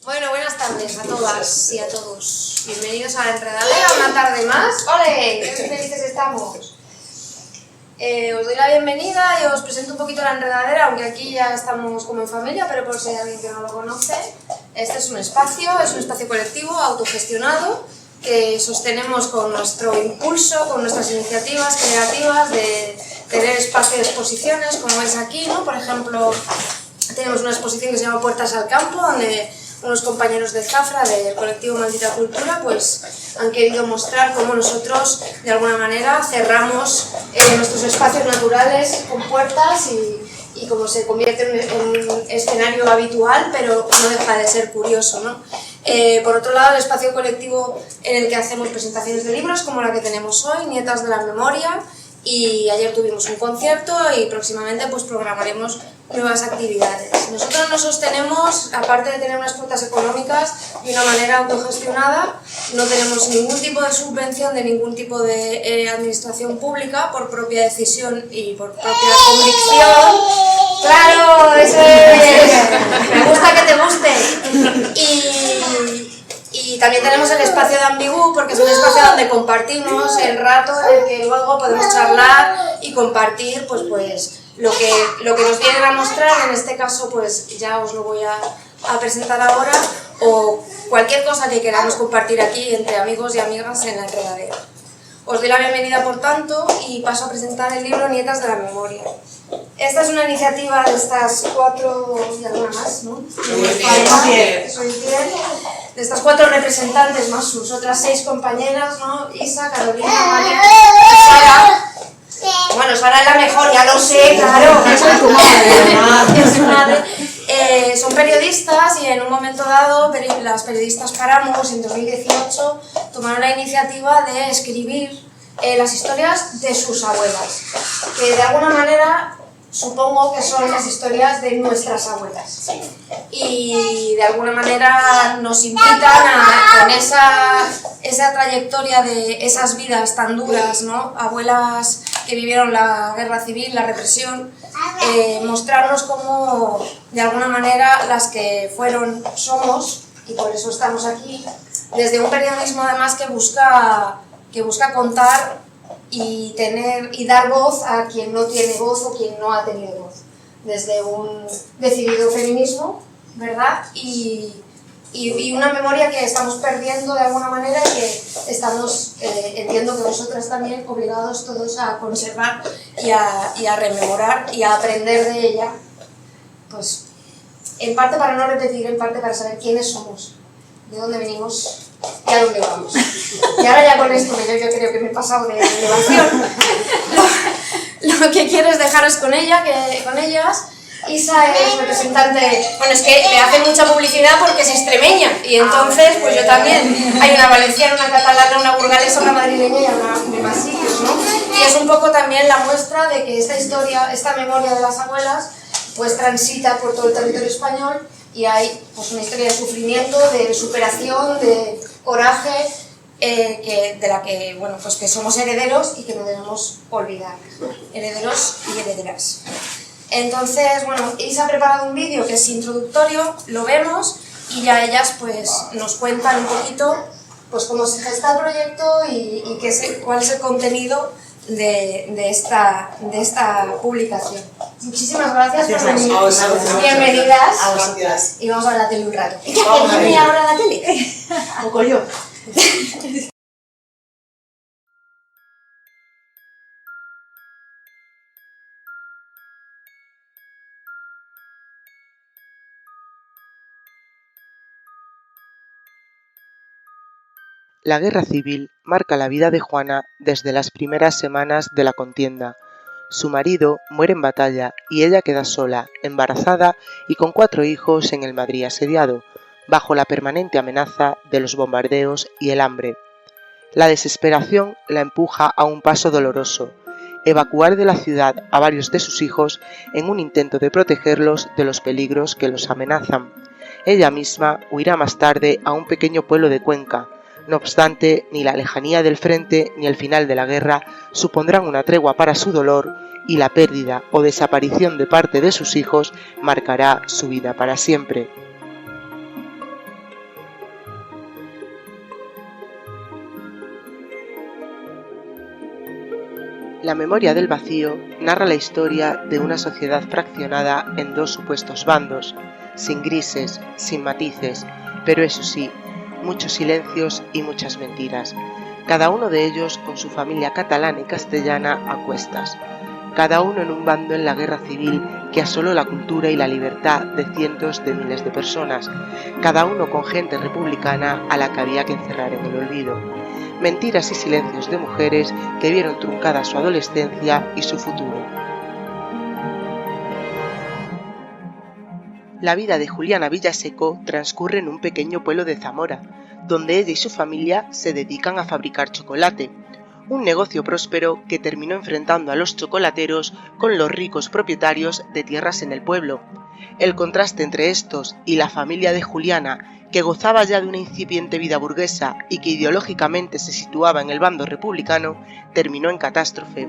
Bueno, buenas tardes a todas y a todos. Bienvenidos a La Enredadera, una tarde más. ¡Ole! ¡Qué felices estamos! Os doy la bienvenida y os presento un poquito La Enredadera, aunque aquí ya estamos como en familia, pero por si hay alguien que no lo conoce. Este es un espacio colectivo, autogestionado, que sostenemos con nuestro impulso, con nuestras iniciativas creativas de tener espacio de exposiciones, como veis aquí, ¿no? Por ejemplo, tenemos una exposición que se llama Puertas al Campo, donde unos compañeros de Zafra, del colectivo Maldita Cultura, pues han querido mostrar cómo nosotros, de alguna manera, cerramos nuestros espacios naturales con puertas y cómo se convierte en un escenario habitual, pero no deja de ser curioso, ¿no? Por otro lado, el espacio colectivo en el que hacemos presentaciones de libros, como la que tenemos hoy, Nietas de la Memoria, y ayer tuvimos un concierto y próximamente pues programaremos nuevas actividades. Nosotros nos sostenemos, aparte de tener unas cuotas económicas, de una manera autogestionada. No tenemos ningún tipo de subvención de ningún tipo de administración pública, por propia decisión y por propia convicción. ¡Claro! ¡Eso es! Me gusta que te guste. Y también tenemos el espacio de Ambigú, porque es un espacio donde compartimos el rato en el que luego podemos charlar y compartir pues lo que nos vienen a mostrar. En este caso pues ya os lo voy a presentar ahora, o cualquier cosa que queramos compartir aquí entre amigos y amigas en La Enredadera. Os doy la bienvenida, por tanto, y paso a presentar el libro Nietas de la Memoria. Esta es una iniciativa de estas cuatro, y alguna más, ¿no? De estas cuatro representantes, más sus otras 6 compañeras, ¿no? Isa, Carolina, María y Sara. Bueno, Sara es la mejor, ya lo sé, claro, que soy tu madre. Es su madre. Son periodistas y en un momento dado las periodistas Paramos en 2018 tomaron la iniciativa de escribir las historias de sus abuelas, que de alguna manera supongo que son las historias de nuestras abuelas, y de alguna manera nos invitan con esa trayectoria de esas vidas tan duras, ¿no? Abuelas que vivieron la guerra civil, la represión, mostrarnos cómo de alguna manera las que somos, y por eso estamos aquí, desde un periodismo además que busca contar y dar voz a quien no tiene voz o quien no ha tenido voz, desde un decidido feminismo, ¿verdad? Y una memoria que estamos perdiendo de alguna manera y que estamos, entiendo que vosotras también, obligados todos a conservar y a rememorar y a aprender de ella, pues en parte para no repetir, en parte para saber quiénes somos, de dónde venimos y a dónde vamos. Y ahora ya con esto, que yo creo que me he pasado de elevación, lo que quiero es dejaros con ellas. Isa es representante, bueno, es que le hace mucha publicidad porque es extremeña, y entonces pues yo también, hay una valenciana, una catalana, una burgalesa, una madrileña y una de más sitios, ¿no? Y es un poco también la muestra de que esta historia, esta memoria de las abuelas, pues transita por todo el territorio español, y hay pues una historia de sufrimiento, de superación, de coraje, de la que, bueno, pues que somos herederos y que no debemos olvidar, herederos y herederas. Entonces, bueno, Isa ha preparado un vídeo que es introductorio, lo vemos y ya ellas pues nos cuentan un poquito pues cómo se gesta el proyecto y cuál es el contenido de esta publicación. Muchísimas gracias por venir. Bienvenidas. Gracias. Y vamos a ver la tele un rato. ¿Quién viene ahora a la tele? Poco yo. La guerra civil marca la vida de Juana desde las primeras semanas de la contienda. Su marido muere en batalla y ella queda sola, embarazada y con 4 hijos en el Madrid asediado, bajo la permanente amenaza de los bombardeos y el hambre. La desesperación la empuja a un paso doloroso: evacuar de la ciudad a varios de sus hijos en un intento de protegerlos de los peligros que los amenazan. Ella misma huirá más tarde a un pequeño pueblo de Cuenca. No obstante, ni la lejanía del frente ni el final de la guerra supondrán una tregua para su dolor, y la pérdida o desaparición de parte de sus hijos marcará su vida para siempre. La memoria del vacío narra la historia de una sociedad fraccionada en dos supuestos bandos, sin grises, sin matices, pero eso sí, muchos silencios y muchas mentiras, cada uno de ellos con su familia catalana y castellana a cuestas, cada uno en un bando en la guerra civil que asoló la cultura y la libertad de cientos de miles de personas, cada uno con gente republicana a la que había que encerrar en el olvido. Mentiras y silencios de mujeres que vieron truncada su adolescencia y su futuro. La vida de Juliana Villaseco transcurre en un pequeño pueblo de Zamora, donde ella y su familia se dedican a fabricar chocolate, un negocio próspero que terminó enfrentando a los chocolateros con los ricos propietarios de tierras en el pueblo. El contraste entre estos y la familia de Juliana, que gozaba ya de una incipiente vida burguesa y que ideológicamente se situaba en el bando republicano, terminó en catástrofe.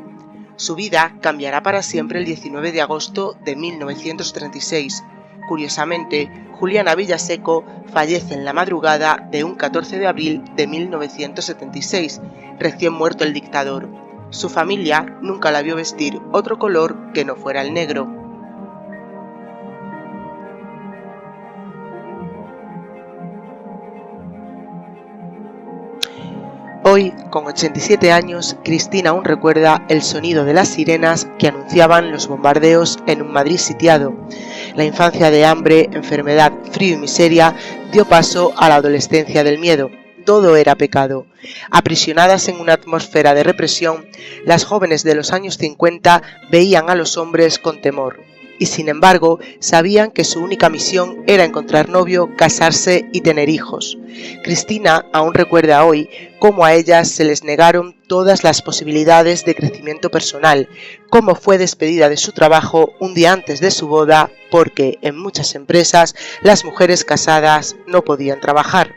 Su vida cambiará para siempre el 19 de agosto de 1936. Curiosamente, Juliana Villaseco fallece en la madrugada de un 14 de abril de 1976, recién muerto el dictador. Su familia nunca la vio vestir otro color que no fuera el negro. Hoy, con 87 años, Cristina aún recuerda el sonido de las sirenas que anunciaban los bombardeos en un Madrid sitiado. La infancia de hambre, enfermedad, frío y miseria dio paso a la adolescencia del miedo. Todo era pecado. Aprisionadas en una atmósfera de represión, las jóvenes de los años 50 veían a los hombres con temor. Y sin embargo, sabían que su única misión era encontrar novio, casarse y tener hijos. Cristina aún recuerda hoy cómo a ellas se les negaron todas las posibilidades de crecimiento personal, cómo fue despedida de su trabajo un día antes de su boda porque en muchas empresas las mujeres casadas no podían trabajar.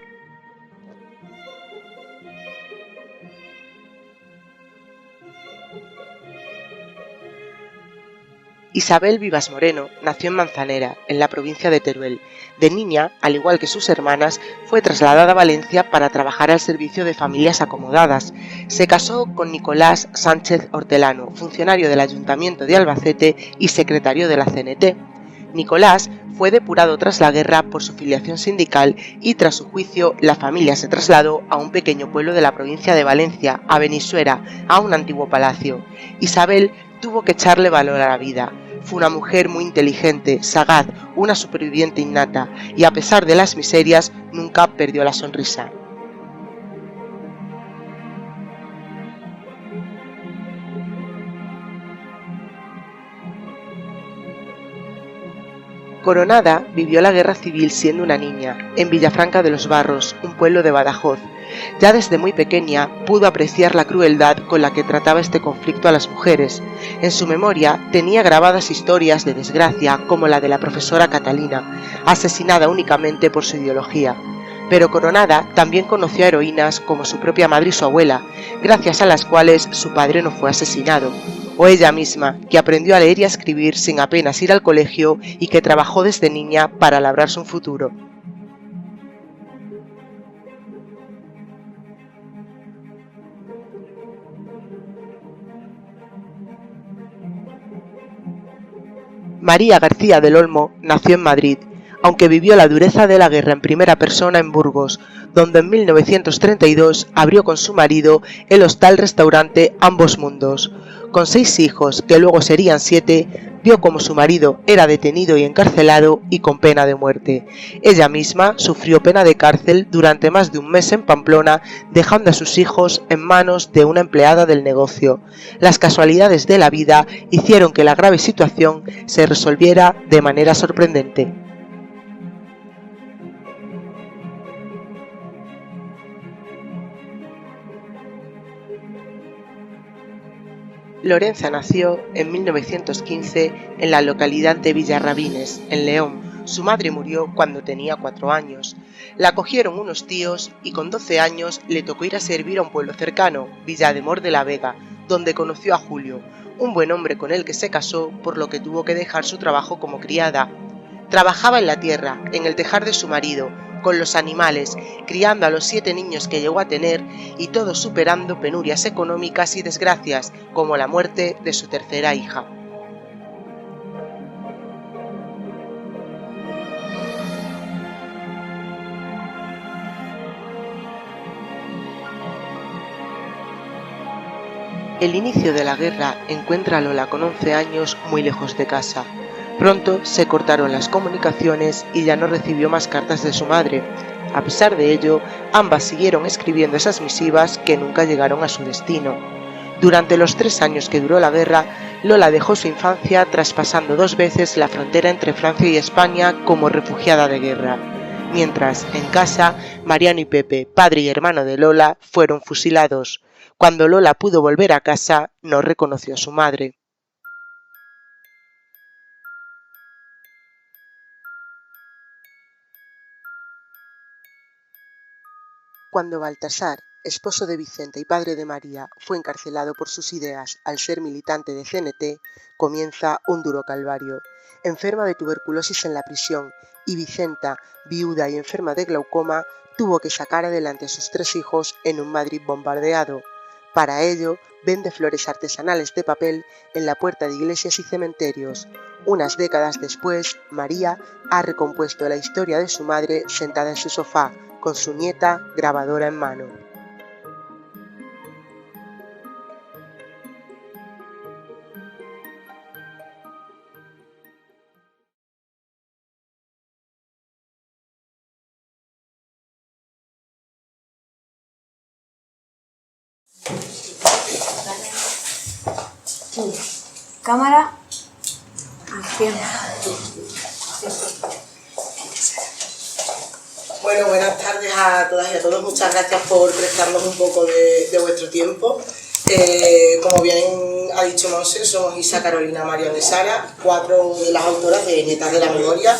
Isabel Vivas Moreno nació en Manzanera, en la provincia de Teruel. De niña, al igual que sus hermanas, fue trasladada a Valencia para trabajar al servicio de familias acomodadas. Se casó con Nicolás Sánchez Hortelano, funcionario del Ayuntamiento de Albacete y secretario de la CNT. Nicolás fue depurado tras la guerra por su filiación sindical y tras su juicio la familia se trasladó a un pequeño pueblo de la provincia de Valencia, a Benisuera, a un antiguo palacio. Isabel tuvo que echarle valor a la vida. Fue una mujer muy inteligente, sagaz, una superviviente innata, y a pesar de las miserias, nunca perdió la sonrisa. Coronada vivió la guerra civil siendo una niña, en Villafranca de los Barros, un pueblo de Badajoz. Ya desde muy pequeña pudo apreciar la crueldad con la que trataba este conflicto a las mujeres. En su memoria tenía grabadas historias de desgracia como la de la profesora Catalina, asesinada únicamente por su ideología. Pero Coronada también conoció a heroínas como su propia madre y su abuela, gracias a las cuales su padre no fue asesinado. O ella misma, que aprendió a leer y a escribir sin apenas ir al colegio y que trabajó desde niña para labrarse un futuro. María García del Olmo nació en Madrid, aunque vivió la dureza de la guerra en primera persona en Burgos, donde en 1932 abrió con su marido el hostal-restaurante Ambos Mundos. Con 6 hijos, que luego serían 7, vio como su marido era detenido y encarcelado y con pena de muerte. Ella misma sufrió pena de cárcel durante más de un mes en Pamplona, dejando a sus hijos en manos de una empleada del negocio. Las casualidades de la vida hicieron que la grave situación se resolviera de manera sorprendente. Lorenza nació en 1915 en la localidad de Villarrabines, en León. Su madre murió cuando tenía 4 años. La acogieron unos tíos y con 12 años le tocó ir a servir a un pueblo cercano, Villademor de la Vega, donde conoció a Julio, un buen hombre con el que se casó, por lo que tuvo que dejar su trabajo como criada. Trabajaba en la tierra, en el tejar de su marido, con los animales, criando a los 7 niños que llegó a tener y todos superando penurias económicas y desgracias, como la muerte de su tercera hija. El inicio de la guerra encuentra a Lola con 11 años muy lejos de casa. Pronto se cortaron las comunicaciones y ya no recibió más cartas de su madre. A pesar de ello, ambas siguieron escribiendo esas misivas que nunca llegaron a su destino. Durante los 3 años que duró la guerra, Lola dejó su infancia traspasando 2 veces la frontera entre Francia y España como refugiada de guerra. Mientras, en casa, Mariano y Pepe, padre y hermano de Lola, fueron fusilados. Cuando Lola pudo volver a casa, no reconoció a su madre. Cuando Baltasar, esposo de Vicenta y padre de María, fue encarcelado por sus ideas al ser militante de CNT, comienza un duro calvario. Enferma de tuberculosis en la prisión y Vicenta, viuda y enferma de glaucoma, tuvo que sacar adelante a sus 3 hijos en un Madrid bombardeado. Para ello, vende flores artesanales de papel en la puerta de iglesias y cementerios. Unas décadas después, María ha recompuesto la historia de su madre sentada en su sofá, con su nieta grabadora en mano. Cámara, acción. Bueno, buenas tardes a todas y a todos. Muchas gracias por prestarnos un poco de vuestro tiempo. Como bien ha dicho Monse, somos Isa, Carolina, Marión y Sara, 4 de las autoras de Nietas de la Memoria.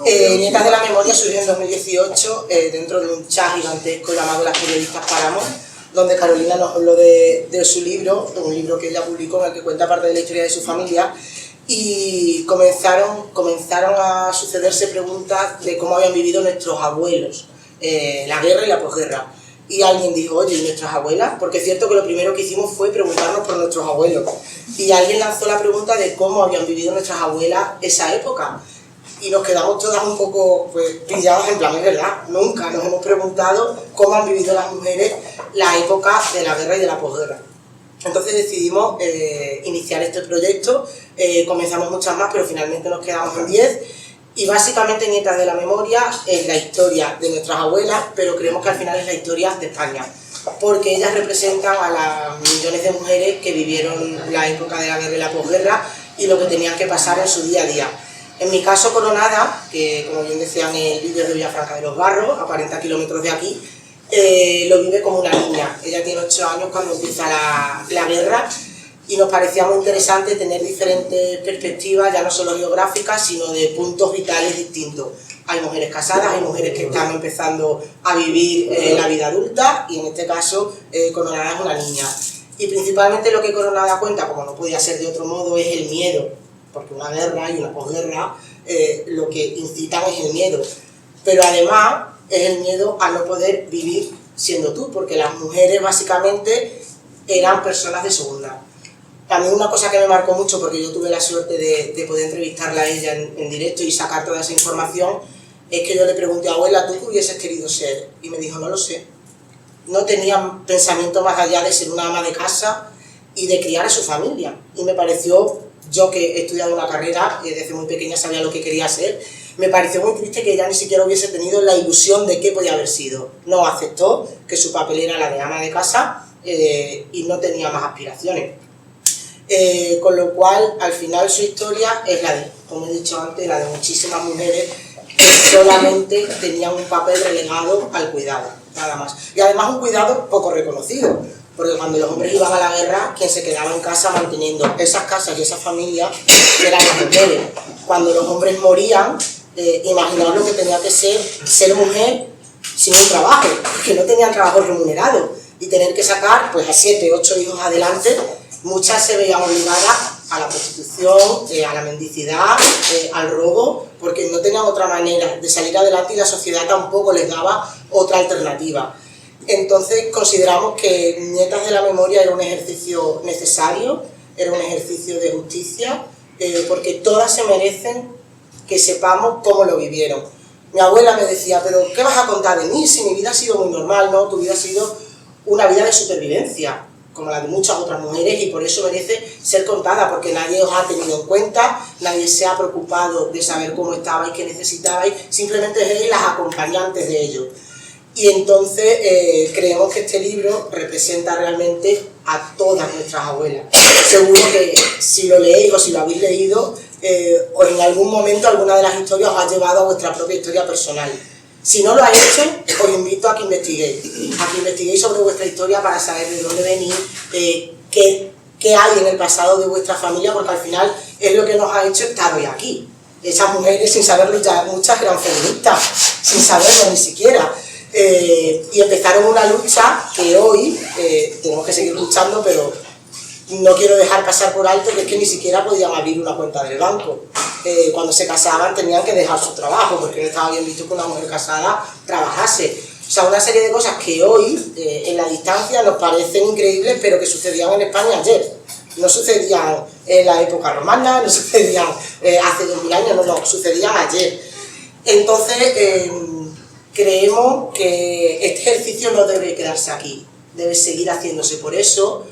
Nietas de la Memoria surgió en 2018 dentro de un chat gigantesco llamado Las Periodistas Paramos, donde Carolina nos habló de su libro, un libro que ella publicó en el que cuenta parte de la historia de su familia, y comenzaron a sucederse preguntas de cómo habían vivido nuestros abuelos, la guerra y la posguerra. Y alguien dijo, oye, ¿y nuestras abuelas? Porque es cierto que lo primero que hicimos fue preguntarnos por nuestros abuelos. Y alguien lanzó la pregunta de cómo habían vivido nuestras abuelas esa época. Y nos quedamos todas un poco pilladas en plan, es verdad, nunca nos hemos preguntado cómo han vivido las mujeres la época de la guerra y de la posguerra. Entonces decidimos iniciar este proyecto, comenzamos muchas más, pero finalmente nos quedamos en 10. Y básicamente Nietas de la Memoria es la historia de nuestras abuelas, pero creemos que al final es la historia de España, porque ellas representan a las millones de mujeres que vivieron la época de la guerra y la posguerra y lo que tenían que pasar en su día a día. En mi caso, Coronada, que como bien decían en el vídeo de Villafranca de los Barros, a 40 kilómetros de aquí, lo vive como una niña. Ella tiene 8 años cuando empieza la guerra y nos parecía muy interesante tener diferentes perspectivas, ya no solo geográficas, sino de puntos vitales distintos. Hay mujeres casadas, hay mujeres que están empezando a vivir la vida adulta y en este caso Coronada es una niña. Y principalmente lo que Coronada cuenta, como no podía ser de otro modo, es el miedo, porque una guerra y una posguerra lo que incitan es el miedo. Pero además es el miedo a no poder vivir siendo tú, porque las mujeres básicamente eran personas de segunda. También una cosa que me marcó mucho, porque yo tuve la suerte de poder entrevistarla a ella en directo y sacar toda esa información, es que yo le pregunté, abuela, ¿tú qué hubieses querido ser? Y me dijo, no lo sé. No tenía pensamiento más allá de ser una ama de casa y de criar a su familia. Y me pareció, yo que he estudiado una carrera, desde muy pequeña sabía lo que quería ser, me pareció muy triste que ella ni siquiera hubiese tenido la ilusión de qué podía haber sido. No aceptó que su papel era la de ama de casa y no tenía más aspiraciones. Con lo cual, al final su historia es la de, como he dicho antes, la de muchísimas mujeres que solamente tenían un papel relegado al cuidado, nada más. Y además un cuidado poco reconocido, porque cuando los hombres iban a la guerra, quien se quedaba en casa manteniendo esas casas y esas familias eran las mujeres. Cuando los hombres morían, imaginaos lo que tenía que ser mujer sin un trabajo, porque no tenían trabajo remunerado, y tener que sacar pues a 7, 8 hijos adelante. Muchas se veían obligadas a la prostitución, a la mendicidad, al robo, porque no tenían otra manera de salir adelante y la sociedad tampoco les daba otra alternativa. Entonces consideramos que Nietas de la Memoria era un ejercicio necesario, era un ejercicio de justicia, porque todas se merecen que sepamos cómo lo vivieron. Mi abuela me decía, pero ¿qué vas a contar de mí? Si mi vida ha sido muy normal, ¿no? Tu vida ha sido una vida de supervivencia, como la de muchas otras mujeres, y por eso merece ser contada, porque nadie os ha tenido en cuenta, nadie se ha preocupado de saber cómo estabais, qué necesitabais, simplemente erais las acompañantes de ello. Y entonces creemos que este libro representa realmente a todas nuestras abuelas. Seguro que si lo leéis o si lo habéis leído, o en algún momento alguna de las historias os ha llevado a vuestra propia historia personal. Si no lo habéis hecho, os invito a que investiguéis sobre vuestra historia para saber de dónde venís, qué hay en el pasado de vuestra familia, porque al final es lo que nos ha hecho estar hoy aquí. Esas mujeres, sin saberlo, ya muchas eran feministas, sin saberlo ni siquiera. Y empezaron una lucha que hoy tenemos que seguir luchando, pero no quiero dejar pasar por alto que es que ni siquiera podían abrir una cuenta del banco. Cuando se casaban tenían que dejar su trabajo, porque no estaba bien visto que una mujer casada trabajase. O sea, una serie de cosas que hoy, en la distancia, nos parecen increíbles, pero que sucedían en España ayer. No sucedían en la época romana, no sucedían hace 2000 años, no, sucedían ayer. Entonces, creemos que este ejercicio no debe quedarse aquí, debe seguir haciéndose. Por eso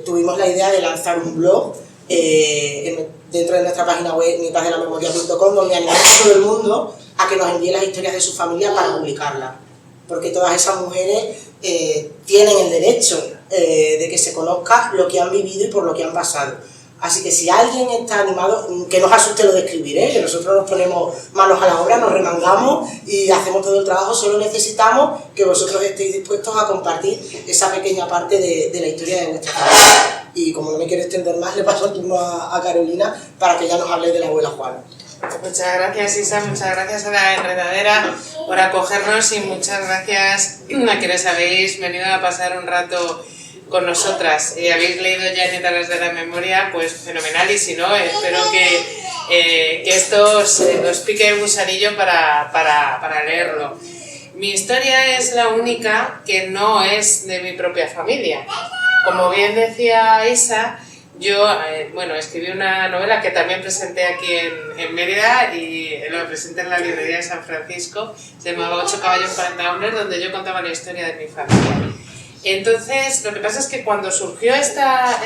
tuvimos la idea de lanzar un blog dentro de nuestra página web nietasdelamemoria.com, donde animamos a todo el mundo a que nos envíe las historias de su familia para publicarlas, porque todas esas mujeres tienen el derecho de que se conozca lo que han vivido y por lo que han pasado. Así que si alguien está animado, que no os asuste lo de escribir, que nosotros nos ponemos manos a la obra, nos remangamos y hacemos todo el trabajo, solo necesitamos que vosotros estéis dispuestos a compartir esa pequeña parte de la historia de vuestra familia. Y como no me quiero extender más, le paso el turno a Carolina para que ella nos hable de la abuela Juana. Muchas gracias, Isa, muchas gracias a la Enredadera por acogernos y muchas gracias a quienes habéis venido a pasar un rato con nosotras. Habéis leído ya Nietas de la Memoria, pues fenomenal, y si no, espero que esto os pique el gusanillo para leerlo. Mi historia es la única que no es de mi propia familia. Como bien decía Isa, yo escribí una novela que también presenté aquí en Mérida y lo presenté en la librería de San Francisco, se llamaba 8 caballos 40 hombres, donde yo contaba la historia de mi familia. Entonces, lo que pasa es que cuando surgió esta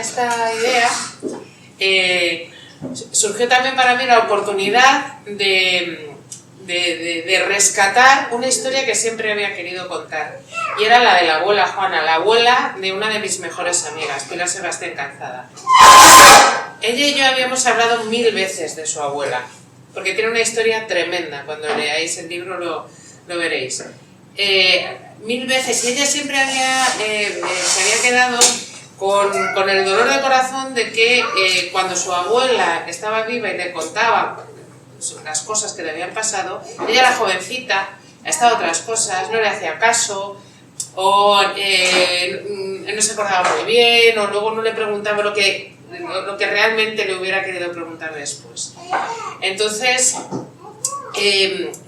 idea, surgió también para mí la oportunidad de rescatar una historia que siempre había querido contar, y era la de la abuela Juana, la abuela de una de mis mejores amigas, Pilar Sebastián Calzada. Ella y yo habíamos hablado 1000 veces de su abuela, porque tiene una historia tremenda. Cuando leáis el libro lo veréis. 1000 veces, y ella siempre se había quedado con el dolor de corazón de que cuando su abuela estaba viva y le contaba las cosas que le habían pasado, ella era jovencita, estaba otras cosas, no le hacía caso, o no se acordaba muy bien, o luego no le preguntaba lo que realmente le hubiera querido preguntar después. Entonces,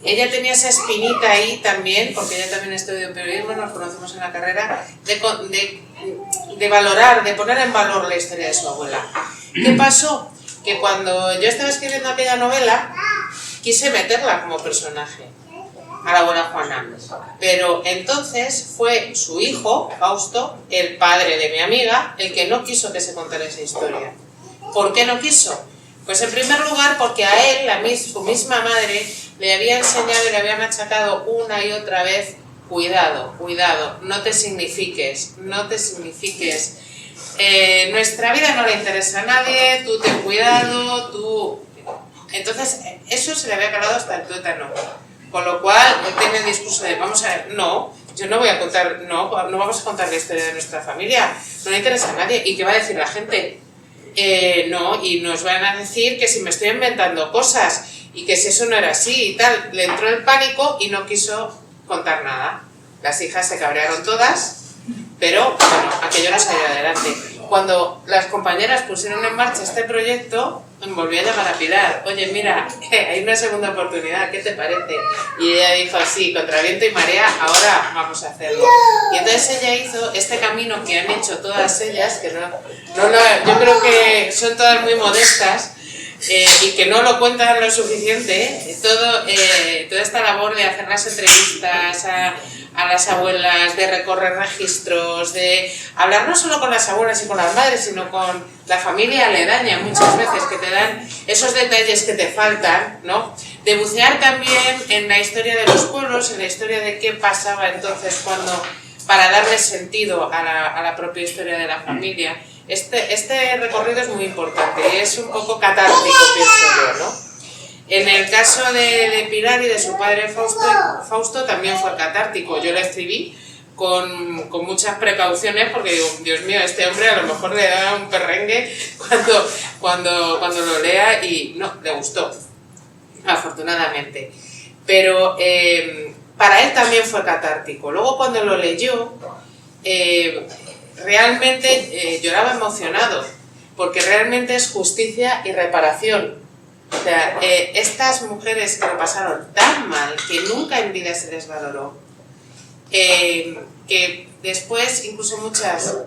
ella tenía esa espinita ahí también, porque ella también estudió periodismo, nos conocemos en la carrera, de valorar, de poner en valor la historia de su abuela. ¿Qué pasó? Que cuando yo estaba escribiendo aquella novela, quise meterla como personaje, a la abuela Juana. Pero entonces fue su hijo, Fausto, el padre de mi amiga, el que no quiso que se contara esa historia. ¿Por qué no quiso? Pues en primer lugar porque a él, su misma madre, le había enseñado y le había machacado una y otra vez: cuidado, cuidado, no te signifiques, no te signifiques. Nuestra vida no le interesa a nadie, tú ten cuidado, tú... Entonces, eso se le había calado hasta el tuétano. Con lo cual, él tiene el discurso de: vamos a ver, no, yo no voy a contar, no vamos a contar la historia de nuestra familia, no le interesa a nadie. ¿Y qué va a decir la gente? No, y nos van a decir que si me estoy inventando cosas y que si eso no era así y tal. Le entró el pánico y no quiso contar nada. Las hijas se cabrearon todas, pero bueno, aquello no salió adelante. cuando las compañeras pusieron en marcha este proyecto, me volví a llamar a Pilar. Oye, mira, hay una segunda oportunidad, ¿qué te parece? Y ella dijo, sí, contra viento y marea, ahora vamos a hacerlo. Y entonces ella hizo este camino que han hecho todas ellas, que yo creo que son todas muy modestas, y que no lo cuentan lo suficiente, toda esta labor de hacer las entrevistas a las abuelas, de recorrer registros, de hablar no solo con las abuelas y con las madres, sino con la familia aledaña muchas veces, que te dan esos detalles que te faltan, ¿no? De bucear también en la historia de los pueblos, en la historia de qué pasaba entonces para darle sentido a la propia historia de la familia. Este recorrido es muy importante y es un poco catártico, pienso yo, ¿no? En el caso de Pilar y de su padre Fausto también fue catártico. Yo lo escribí con muchas precauciones porque digo, Dios mío, este hombre a lo mejor le da un perrengue cuando lo lea, y no, le gustó, afortunadamente. Pero para él también fue catártico. Luego cuando lo leyó, realmente lloraba emocionado, porque realmente es justicia y reparación. O sea, estas mujeres que lo pasaron tan mal, que nunca en vida se les valoró, que después incluso muchas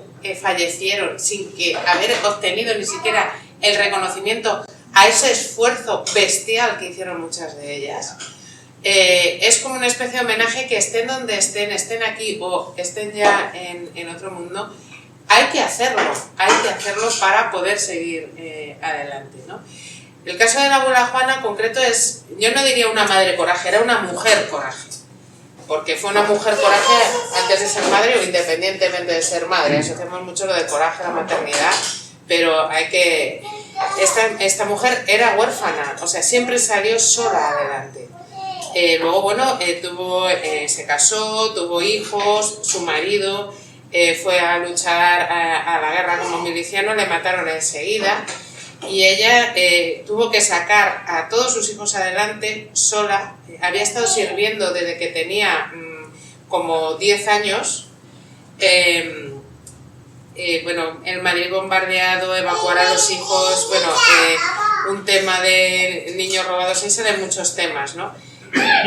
fallecieron sin que haber obtenido ni siquiera el reconocimiento a ese esfuerzo bestial que hicieron muchas de ellas, es como una especie de homenaje que estén donde estén aquí o estén ya en otro mundo. Hay que hacerlo para poder seguir adelante, ¿no? El caso de la abuela Juana en concreto es, yo no diría una madre coraje, era una mujer coraje, porque fue una mujer coraje antes de ser madre o independientemente de ser madre. Asociamos mucho lo de coraje a la maternidad, pero esta mujer era huérfana, o sea, siempre salió sola adelante. Luego, bueno, se casó, tuvo hijos, su marido fue a luchar a la guerra como miliciano, le mataron enseguida. Y ella tuvo que sacar a todos sus hijos adelante sola. Había estado sirviendo desde que tenía como 10 años. Bueno, el Madrid bombardeado, evacuar a los hijos, bueno, un tema de niños robados, ahí salen muchos temas, ¿no?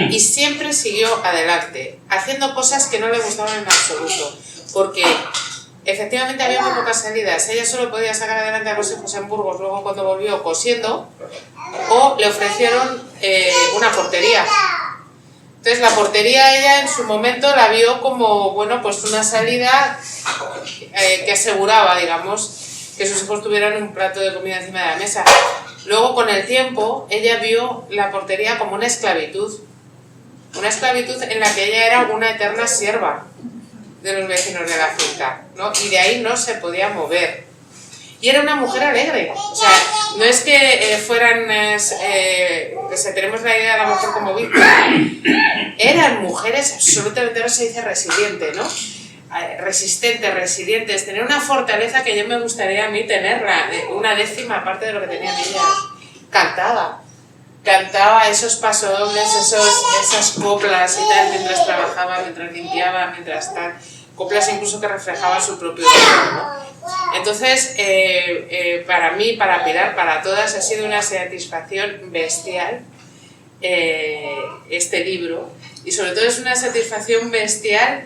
Y siempre siguió adelante, haciendo cosas que no le gustaban en absoluto, porque efectivamente había muy pocas salidas. Ella solo podía sacar adelante a los hijos en Burgos, luego cuando volvió cosiendo, o le ofrecieron una portería. Entonces la portería ella en su momento la vio como, bueno, pues una salida que aseguraba, digamos, que sus hijos tuvieran un plato de comida encima de la mesa. Luego con el tiempo ella vio la portería como una esclavitud en la que ella era una eterna sierva de los vecinos de la finca, ¿no? Y de ahí no se podía mover. Y era una mujer alegre, o sea, no es que fueran, tenemos la idea de la mujer como víctima, eran mujeres absolutamente, ahora se dice resiliente, ¿no? Resilientes, tener una fortaleza que yo me gustaría a mí tenerla, una décima parte de lo que tenían ellas. Cantaba esos pasodobles, esas coplas y tal, mientras trabajaba, mientras limpiaba, mientras tal, coplas incluso que reflejaban su propio dolor, ¿no? Entonces, para mí, para Pilar, para todas, ha sido una satisfacción bestial este libro, y sobre todo es una satisfacción bestial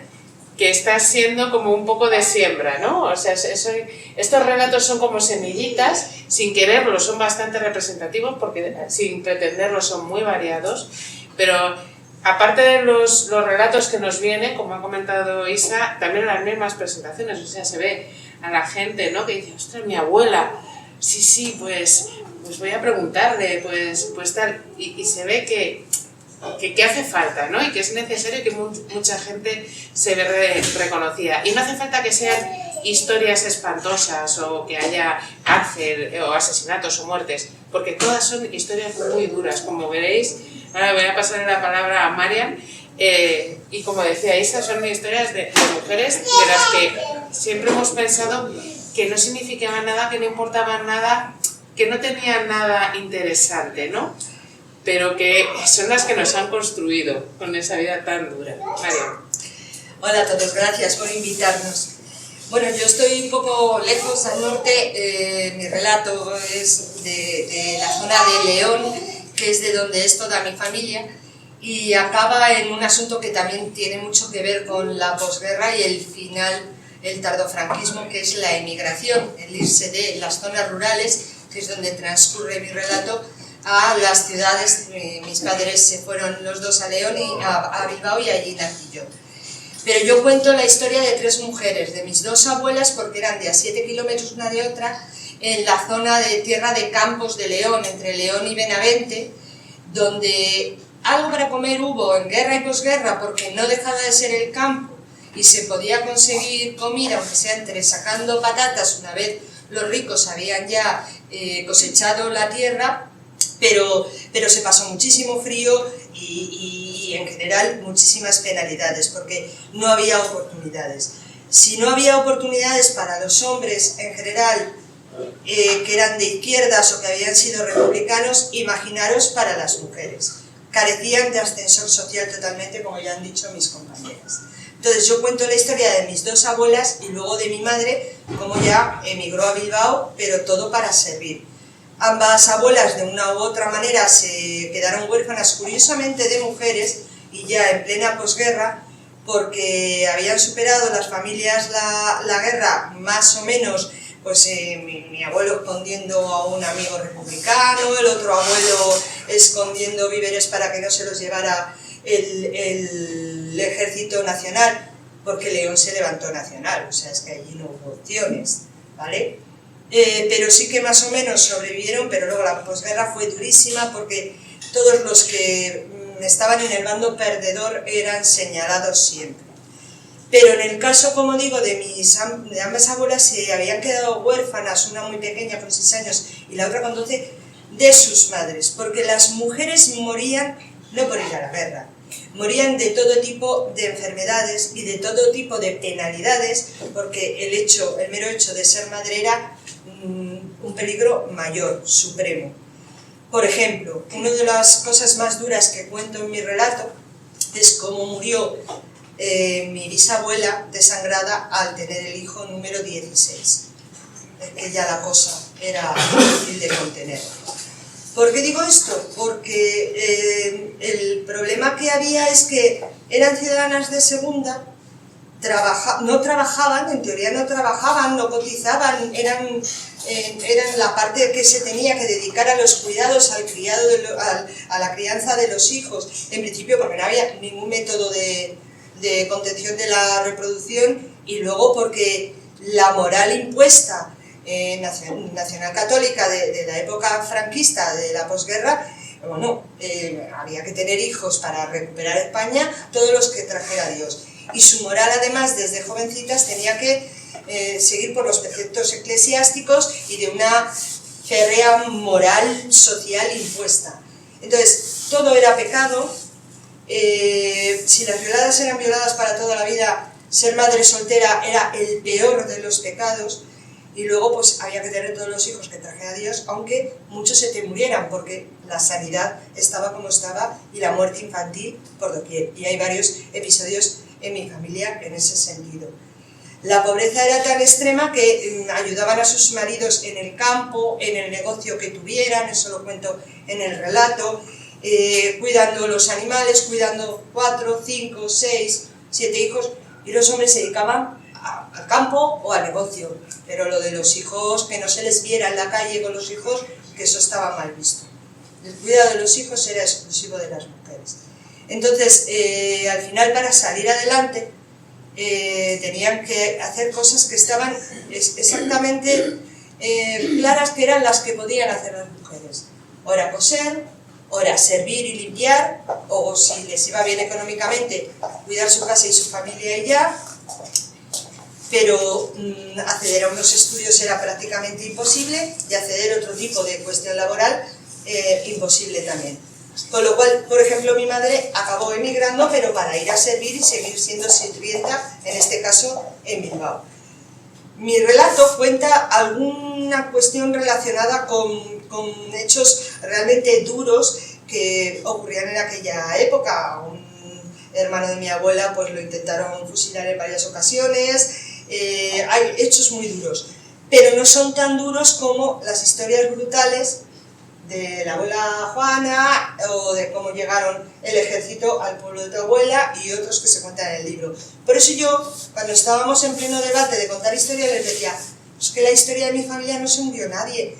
que está siendo como un poco de siembra, ¿no? O sea, estos relatos son como semillitas, sin quererlo son bastante representativos, porque sin pretenderlo son muy variados, pero aparte de los relatos que nos vienen, como ha comentado Isa, también las mismas presentaciones, o sea, se ve a la gente, ¿no? Que dice, ostras, mi abuela, sí, pues voy a preguntarle, pues tal, y se ve que hace falta, ¿no? Y que es necesario que mucha gente se ve reconocida. Y no hace falta que sean historias espantosas o que haya cárcel o asesinatos o muertes, porque todas son historias muy duras, como veréis. Ahora voy a pasarle la palabra a Marian, y como decía Isa, son historias de mujeres de las que siempre hemos pensado que no significaban nada, que no importaban nada, que no tenían nada interesante, ¿no? Pero que son las que nos han construido con esa vida tan dura. Marian. Hola a todos, gracias por invitarnos. Bueno, yo estoy un poco lejos al norte, mi relato es de la zona de León, que es de donde es toda mi familia, y acaba en un asunto que también tiene mucho que ver con la posguerra y el final, el tardofranquismo, que es la emigración, el irse de las zonas rurales, que es donde transcurre mi relato, a las ciudades. Mis padres se fueron los dos a León y a Bilbao, y allí nací yo. Pero yo cuento la historia de 3 mujeres, de mis 2 abuelas, porque eran de a 7 kilómetros una de otra, en la zona de tierra de Campos de León, entre León y Benavente, donde algo para comer hubo en guerra y posguerra, porque no dejaba de ser el campo y se podía conseguir comida, aunque sea entre sacando patatas, una vez los ricos habían ya cosechado la tierra, pero se pasó muchísimo frío y en general muchísimas penalidades, porque no había oportunidades. Si no había oportunidades para los hombres en general, que eran de izquierdas o que habían sido republicanos, imaginaros para las mujeres. Carecían de ascensor social totalmente, como ya han dicho mis compañeras. Entonces yo cuento la historia de mis 2 abuelas y luego de mi madre, como ya emigró a Bilbao, pero todo para servir. Ambas abuelas de una u otra manera se quedaron huérfanas, curiosamente de mujeres, y ya en plena posguerra, porque habían superado las familias la guerra más o menos, pues mi abuelo escondiendo a un amigo republicano, el otro abuelo escondiendo víveres para que no se los llevara el ejército nacional, porque León se levantó nacional, o sea, es que allí no hubo opciones, ¿vale? Pero sí que más o menos sobrevivieron, pero luego la posguerra fue durísima porque todos los que estaban en el bando perdedor eran señalados siempre. Pero en el caso, como digo, de ambas abuelas, se habían quedado huérfanas, una muy pequeña con 6 años y la otra con 12, de sus madres, porque las mujeres morían no por ir a la guerra, morían de todo tipo de enfermedades y de todo tipo de penalidades, porque el mero hecho de ser madre era un peligro mayor, supremo. Por ejemplo, una de las cosas más duras que cuento en mi relato es cómo murió mi bisabuela desangrada al tener el hijo número 16. Es que ya la cosa era difícil de contener. ¿Por qué digo esto? Porque el problema que había es que eran ciudadanas de segunda, no trabajaban, en teoría no trabajaban, no cotizaban, eran la parte que se tenía que dedicar a los cuidados, al criado, a la crianza de los hijos, en principio porque no había ningún método de contención de la reproducción, y luego porque la moral impuesta nacional católica de la época franquista, de la posguerra, bueno, había que tener hijos para recuperar España, todos los que trajera Dios. Y su moral, además, desde jovencitas tenía que seguir por los preceptos eclesiásticos y de una férrea moral social impuesta. Entonces, todo era pecado. Si las violadas eran violadas para toda la vida, ser madre soltera era el peor de los pecados. Y luego pues había que tener todos los hijos que trajera Dios, aunque muchos se te murieran, porque la sanidad estaba como estaba y la muerte infantil por doquier. Y hay varios episodios en mi familia en ese sentido. La pobreza era tan extrema que ayudaban a sus maridos en el campo, en el negocio que tuvieran, eso lo cuento en el relato, cuidando los animales, cuidando 4, 5, 6, 7 hijos, y los hombres se dedicaban al campo o al negocio, pero lo de los hijos, que no se les viera en la calle con los hijos, que eso estaba mal visto. El cuidado de los hijos era exclusivo de las mujeres. Entonces, al final, para salir adelante, tenían que hacer cosas que estaban exactamente claras, que eran las que podían hacer las mujeres. Ora coser, ora servir y limpiar, o si les iba bien económicamente, cuidar su casa y su familia y ya. Pero acceder a unos estudios era prácticamente imposible, y acceder a otro tipo de cuestión laboral imposible también. Con lo cual, por ejemplo, mi madre acabó emigrando, pero para ir a servir y seguir siendo sirvienta, en este caso en Bilbao. Mi relato cuenta alguna cuestión relacionada con hechos realmente duros que ocurrían en aquella época. Un hermano de mi abuela pues lo intentaron fusilar en varias ocasiones. hay hechos muy duros, pero no son tan duros como las historias brutales de la abuela Juana o de cómo llegaron el ejército al pueblo de tu abuela y otros que se cuentan en el libro. Por eso yo, cuando estábamos en pleno debate de contar historias, les decía, es que la historia de mi familia no se murió nadie,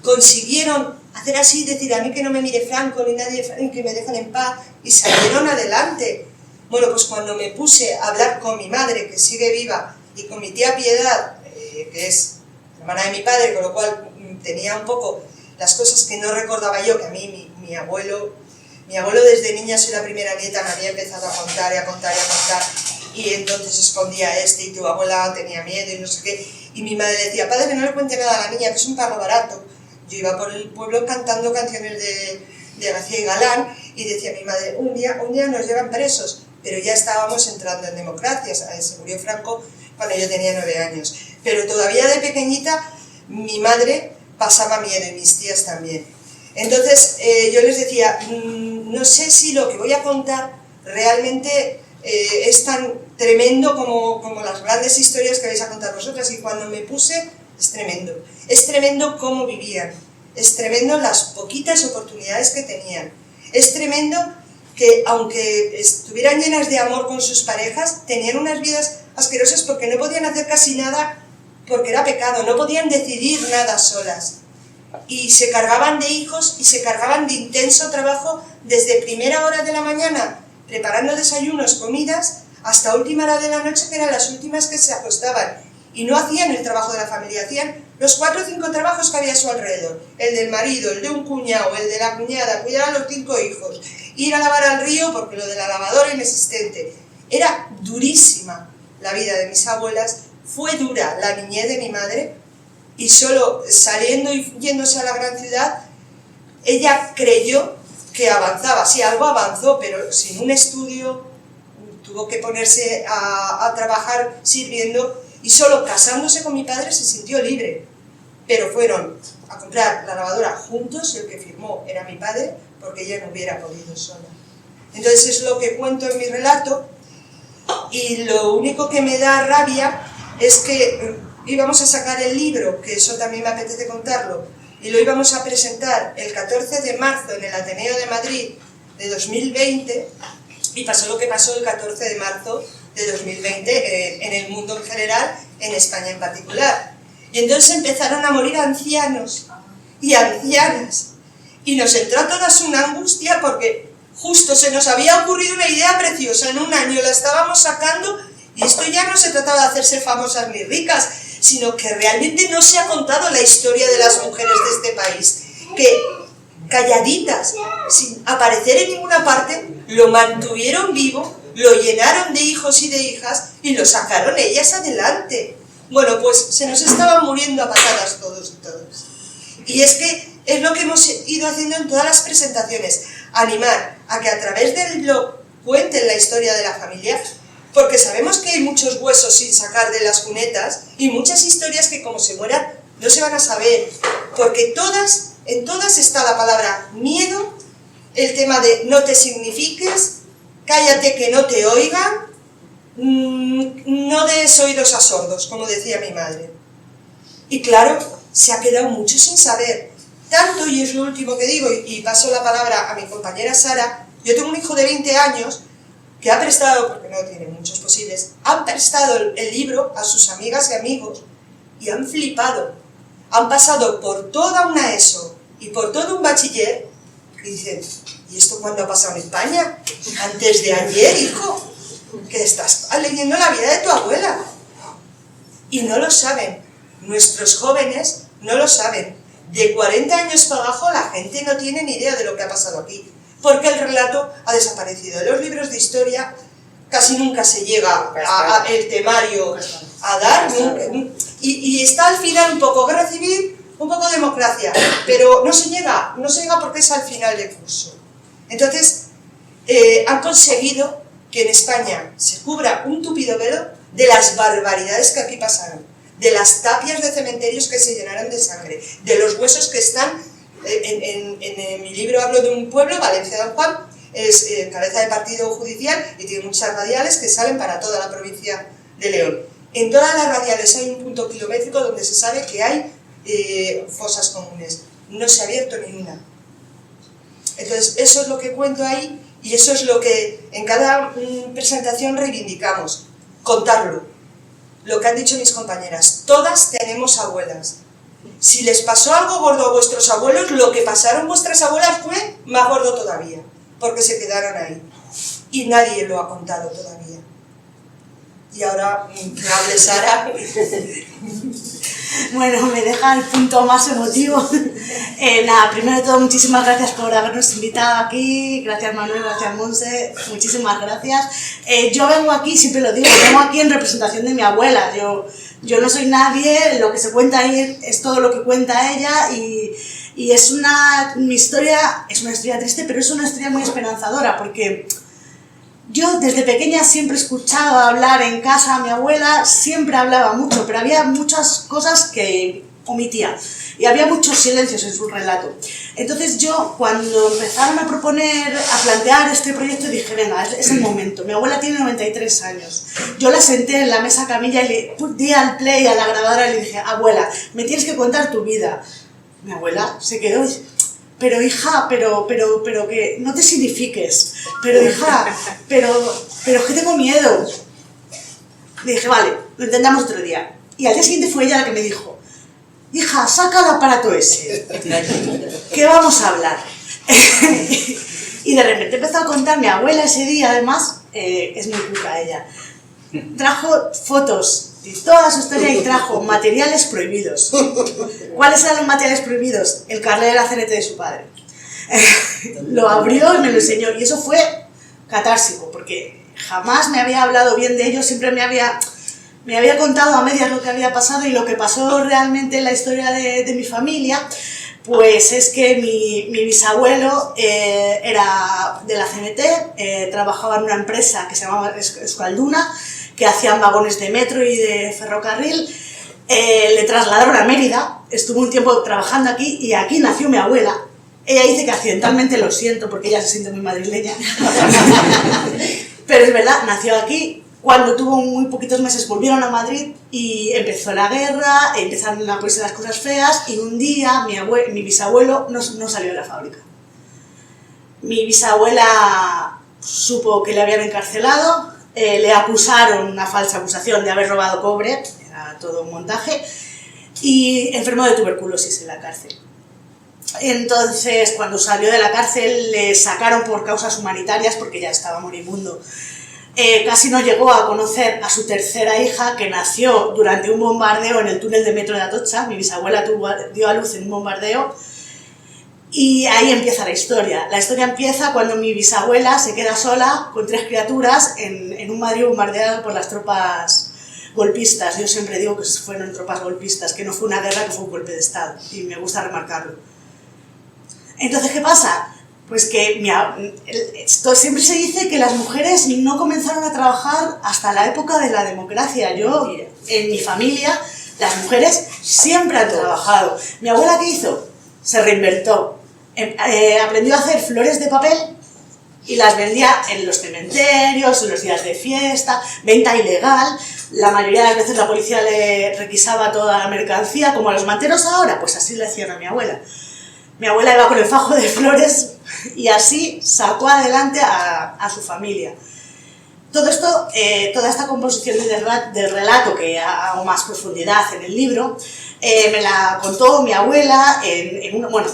consiguieron hacer así, decir a mí que no me mire Franco ni nadie, que me dejan en paz, y salieron adelante. Bueno, pues cuando me puse a hablar con mi madre, que sigue viva, y con mi tía Piedad, que es hermana de mi padre, con lo cual tenía un poco las cosas que no recordaba yo, que a mí mi abuelo desde niña, soy la primera nieta, me había empezado a contar y a contar y a contar, y entonces escondía y tu abuela tenía miedo y no sé qué, y mi madre decía, padre, que no le cuente nada a la niña, que es un pago barato. Yo iba por el pueblo cantando canciones de García y Galán, y decía mi madre, un día nos llevan presos, pero ya estábamos entrando en democracia, se murió Franco cuando yo tenía 9 años, pero todavía de pequeñita mi madre pasaba miedo y mis tías también. Entonces yo les decía, no sé si lo que voy a contar realmente es tan tremendo como las grandes historias que vais a contar vosotras, y cuando me puse, es tremendo cómo vivían, es tremendo las poquitas oportunidades que tenían, es tremendo que aunque estuvieran llenas de amor con sus parejas, tenían unas vidas asquerosas porque no podían hacer casi nada porque era pecado, no podían decidir nada solas. Y se cargaban de hijos y se cargaban de intenso trabajo desde primera hora de la mañana, preparando desayunos, comidas, hasta última hora de la noche, que eran las últimas que se acostaban. Y no hacían el trabajo de la familia, hacían los 4 o 5 trabajos que había a su alrededor. El del marido, el de un cuñado, el de la cuñada, cuidar a los 5 hijos, ir a lavar al río porque lo de la lavadora inexistente. Era durísima la vida de mis abuelas, fue dura la niñez de mi madre, y solo saliendo y yéndose a la gran ciudad, ella creyó que avanzaba. Sí, algo avanzó, pero sin un estudio, tuvo que ponerse a trabajar sirviendo, y solo casándose con mi padre se sintió libre. Pero fueron a comprar la lavadora juntos, y el que firmó era mi padre, porque ella no hubiera podido sola. Entonces es lo que cuento en mi relato, y lo único que me da rabia es que íbamos a sacar el libro, que eso también me apetece contarlo, y lo íbamos a presentar el 14 de marzo en el Ateneo de Madrid de 2020, y pasó lo que pasó el 14 de marzo de 2020 en el mundo en general, en España en particular. Y entonces empezaron a morir ancianos y ancianas, y nos entró a todas una angustia porque justo se nos había ocurrido una idea preciosa, en un año la estábamos sacando, y esto ya no se trataba de hacerse famosas ni ricas, sino que realmente no se ha contado la historia de las mujeres de este país, que calladitas, sin aparecer en ninguna parte, lo mantuvieron vivo, lo llenaron de hijos y de hijas, y lo sacaron ellas adelante. Bueno, pues se nos estaban muriendo a patadas todos y todas. Y es que es lo que hemos ido haciendo en todas las presentaciones, animar a que a través del blog cuenten la historia de la familia, porque sabemos que hay muchos huesos sin sacar de las cunetas y muchas historias que como se mueran no se van a saber, porque en todas está la palabra miedo, el tema de no te signifiques, cállate que no te oigan, no des oídos a sordos, como decía mi madre. Y claro, se ha quedado mucho sin saber, tanto, y es lo último que digo, y paso la palabra a mi compañera Sara. Yo tengo un hijo de 20 años que ha prestado, porque no tiene muchos posibles, han prestado el libro a sus amigas y amigos y han flipado. Han pasado por toda una ESO y por todo un bachiller y dicen, ¿y esto cuándo ha pasado en España? Antes de ayer, hijo, que estás leyendo la vida de tu abuela. Y no lo saben, nuestros jóvenes no lo saben. De 40 años para abajo la gente no tiene ni idea de lo que ha pasado aquí, porque el relato ha desaparecido. En los libros de historia casi nunca se llega a el temario a dar, y está al final un poco guerra civil, un poco democracia, pero no se llega porque es al final del curso. Entonces, han conseguido que en España se cubra un tupido velo de las barbaridades que aquí pasaron, de las tapias de cementerios que se llenaron de sangre, de los huesos que están, en mi libro hablo de un pueblo, Valencia Don Juan, es cabeza de partido judicial y tiene muchas radiales que salen para toda la provincia de León. En todas las radiales hay un punto kilométrico donde se sabe que hay fosas comunes. No se ha abierto ni una. Entonces, eso es lo que cuento ahí y eso es lo que en cada presentación reivindicamos. Contarlo. Lo que han dicho mis compañeras. Todas tenemos abuelas. Si les pasó algo gordo a vuestros abuelos, lo que pasaron vuestras abuelas fue más gordo todavía, porque se quedaron ahí. Y nadie lo ha contado todavía. Y ahora, que hable Sara. Bueno, me deja el punto más emotivo. Nada, primero de todo, muchísimas gracias por habernos invitado aquí. Gracias Manuel, gracias Monse, muchísimas gracias. Yo vengo aquí, siempre lo digo, vengo aquí en representación de mi abuela. Yo no soy nadie, lo que se cuenta ahí es todo lo que cuenta ella y es mi historia es una historia triste, pero es una historia muy esperanzadora porque yo desde pequeña siempre he escuchado hablar en casa a mi abuela, siempre hablaba mucho, pero había muchas cosas que omitía y había muchos silencios en su relato. Entonces yo, cuando empezaron a proponer, a plantear este proyecto, dije, venga, es el momento. Mi abuela tiene 93 años. Yo la senté en la mesa camilla y le di al play a la grabadora y le dije, abuela, me tienes que contar tu vida. Mi abuela se quedó, pero hija, pero que no te signifiques, pero hija, pero que tengo miedo. Le dije, vale, lo intentamos otro día. Y al día siguiente fue ella la que me dijo, hija, saca el aparato ese, que vamos a hablar. Y de repente empezó a contar mi abuela ese día, además, es muy cuca ella. Trajo fotos de toda su historia y trajo materiales prohibidos. ¿Cuáles eran los materiales prohibidos? El carnet de la CNT de su padre. Lo abrió y me lo enseñó y eso fue catársico porque jamás me había hablado bien de ello, siempre me había contado a medias lo que había pasado y lo que pasó realmente en la historia de mi familia pues es que mi bisabuelo era de la CNT, trabajaba en una empresa que se llamaba Euskalduna, que hacían vagones de metro y de ferrocarril. Le trasladaron a Mérida, estuvo un tiempo trabajando aquí y aquí nació mi abuela. Ella dice que accidentalmente, lo siento porque ella se siente muy madrileña, pero es verdad, nació aquí. Cuando tuvo muy poquitos meses volvieron a Madrid y empezó la guerra, empezaron a ponerse las cosas feas y un día mi bisabuelo no salió de la fábrica. Mi bisabuela supo que le habían encarcelado, le acusaron, una falsa acusación de haber robado cobre, era todo un montaje, y enfermó de tuberculosis en la cárcel. Entonces, cuando salió de la cárcel, le sacaron por causas humanitarias porque ya estaba moribundo. Casi no llegó a conocer a su tercera hija, que nació durante un bombardeo en el túnel de metro de Atocha. Mi bisabuela dio a luz en un bombardeo. Y ahí empieza la historia. La historia empieza cuando mi bisabuela se queda sola con 3 criaturas en un Madrid bombardeado por las tropas golpistas. Yo siempre digo que fueron tropas golpistas, que no fue una guerra, que fue un golpe de Estado. Y me gusta remarcarlo. Entonces, ¿qué pasa? Pues que esto siempre se dice que las mujeres no comenzaron a trabajar hasta la época de la democracia. Yo, en mi familia, las mujeres siempre han trabajado. ¿Mi abuela qué hizo? Se reinventó. Aprendió a hacer flores de papel y las vendía en los cementerios, en los días de fiesta, venta ilegal. La mayoría de las veces la policía le requisaba toda la mercancía, como a los manteros ahora, pues así le hacían a mi abuela. Mi abuela iba con el fajo de flores y así sacó adelante a su familia. Todo esto, toda esta composición del relato, que hago más profundidad en el libro, me la contó mi abuela bueno,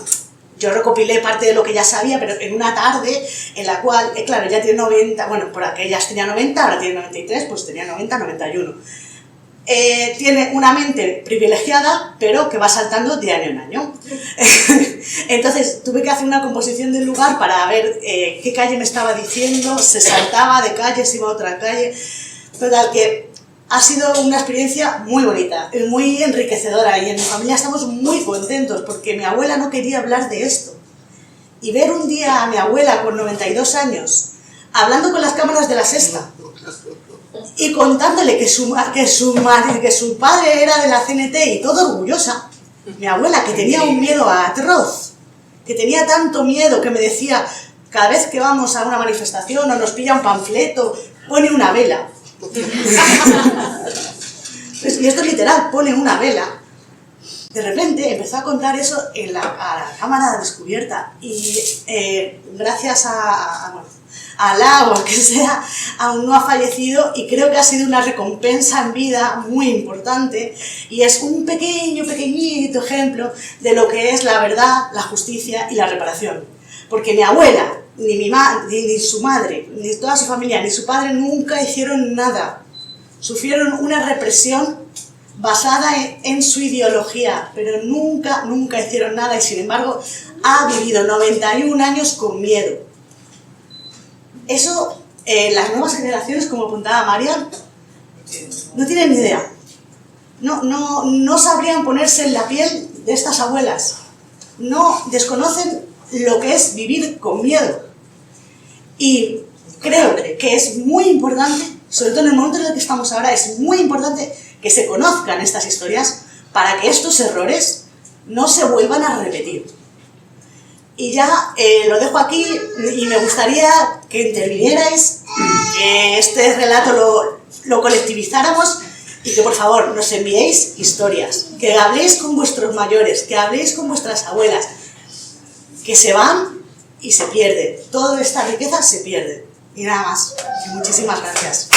yo recopilé parte de lo que ya sabía, pero en una tarde en la cual, claro, ella tiene 90, bueno, por aquellas tenía 90, ahora tiene 93, pues tenía 90, 91. Tiene una mente privilegiada, pero que va saltando de año en año. Entonces tuve que hacer una composición del lugar para ver qué calle me estaba diciendo, se saltaba de calle, se iba a otra calle. Total, que ha sido una experiencia muy bonita, muy enriquecedora, y en mi familia estamos muy contentos porque mi abuela no quería hablar de esto. Y ver un día a mi abuela con 92 años hablando con las cámaras de La Sexta y contándole que su padre era de la CNT y todo orgullosa, mi abuela, que tenía un miedo atroz, que tenía tanto miedo que me decía, cada vez que vamos a una manifestación o nos pilla un panfleto, pone una vela. Y esto es literal, pone una vela. De repente empezó a contar eso a la cámara descubierta y gracias a Alá o a que sea, aún no ha fallecido y creo que ha sido una recompensa en vida muy importante y es un pequeñito ejemplo de lo que es la verdad, la justicia y la reparación. Porque ni abuela, ni su madre, ni toda su familia, ni su padre nunca hicieron nada. Sufrieron una represión basada en su ideología, pero nunca hicieron nada y sin embargo ha vivido 91 años con miedo. Eso, las nuevas generaciones, como apuntaba Marian, no tienen ni idea. No sabrían ponerse en la piel de estas abuelas. No desconocen lo que es vivir con miedo. Y creo que es muy importante, sobre todo en el momento en el que estamos ahora, es muy importante que se conozcan estas historias para que estos errores no se vuelvan a repetir. Y ya lo dejo aquí y me gustaría que intervinierais, que este relato lo colectivizáramos y que por favor nos enviéis historias, que habléis con vuestros mayores, que habléis con vuestras abuelas, que se van y se pierden. Toda esta riqueza se pierde. Y nada más. Y muchísimas gracias.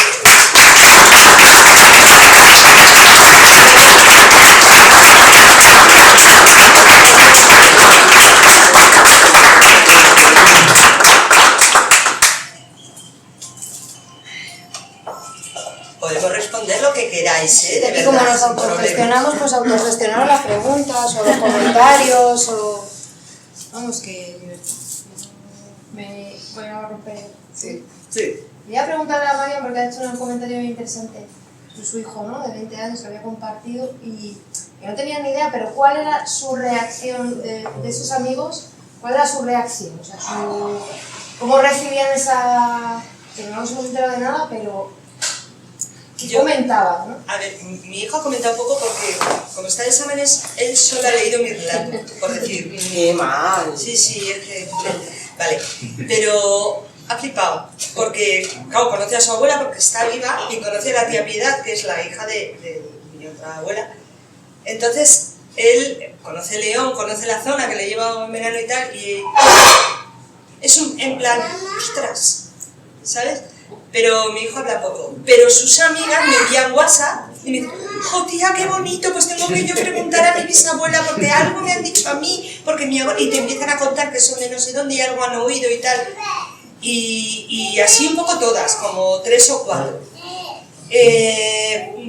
Podemos responder lo que queráis, ¿eh? De Y verdad, como nos sin problema. autogestionamos, pues autogestionar las preguntas o los comentarios o... Vamos, que... Me voy a romper... Sí. Voy a preguntarle a Marian porque ha hecho un comentario muy interesante sobre su hijo, ¿no? De 20 años que había compartido y que no tenía ni idea, pero ¿cuál era su reacción de sus amigos? ¿Cuál era su reacción? O sea, ¿cómo recibían esa... que no nos hemos enterado de nada, pero... Yo comentaba, ¿no? A ver, mi hijo ha comentado un poco porque, como está de exámenes, él solo ha leído mi relato, por decir. ¡Qué mal! Sí, es que... Vale, pero ha flipado, porque, claro, conoce a su abuela porque está viva y conoce a la tía Piedad, que es la hija de mi otra abuela. Entonces, él conoce León, conoce la zona que le lleva en verano y tal, y es en plan, ostras, ¿sabes? Pero mi hijo habla poco. Pero sus amigas me envían WhatsApp y me dicen, ¡oh, tía, qué bonito! Pues tengo que yo preguntar a mi bisabuela porque algo me han dicho a mí, porque mi abuela... Y te empiezan a contar que son de no sé dónde y algo han oído y tal. Y así un poco todas, como 3 o 4.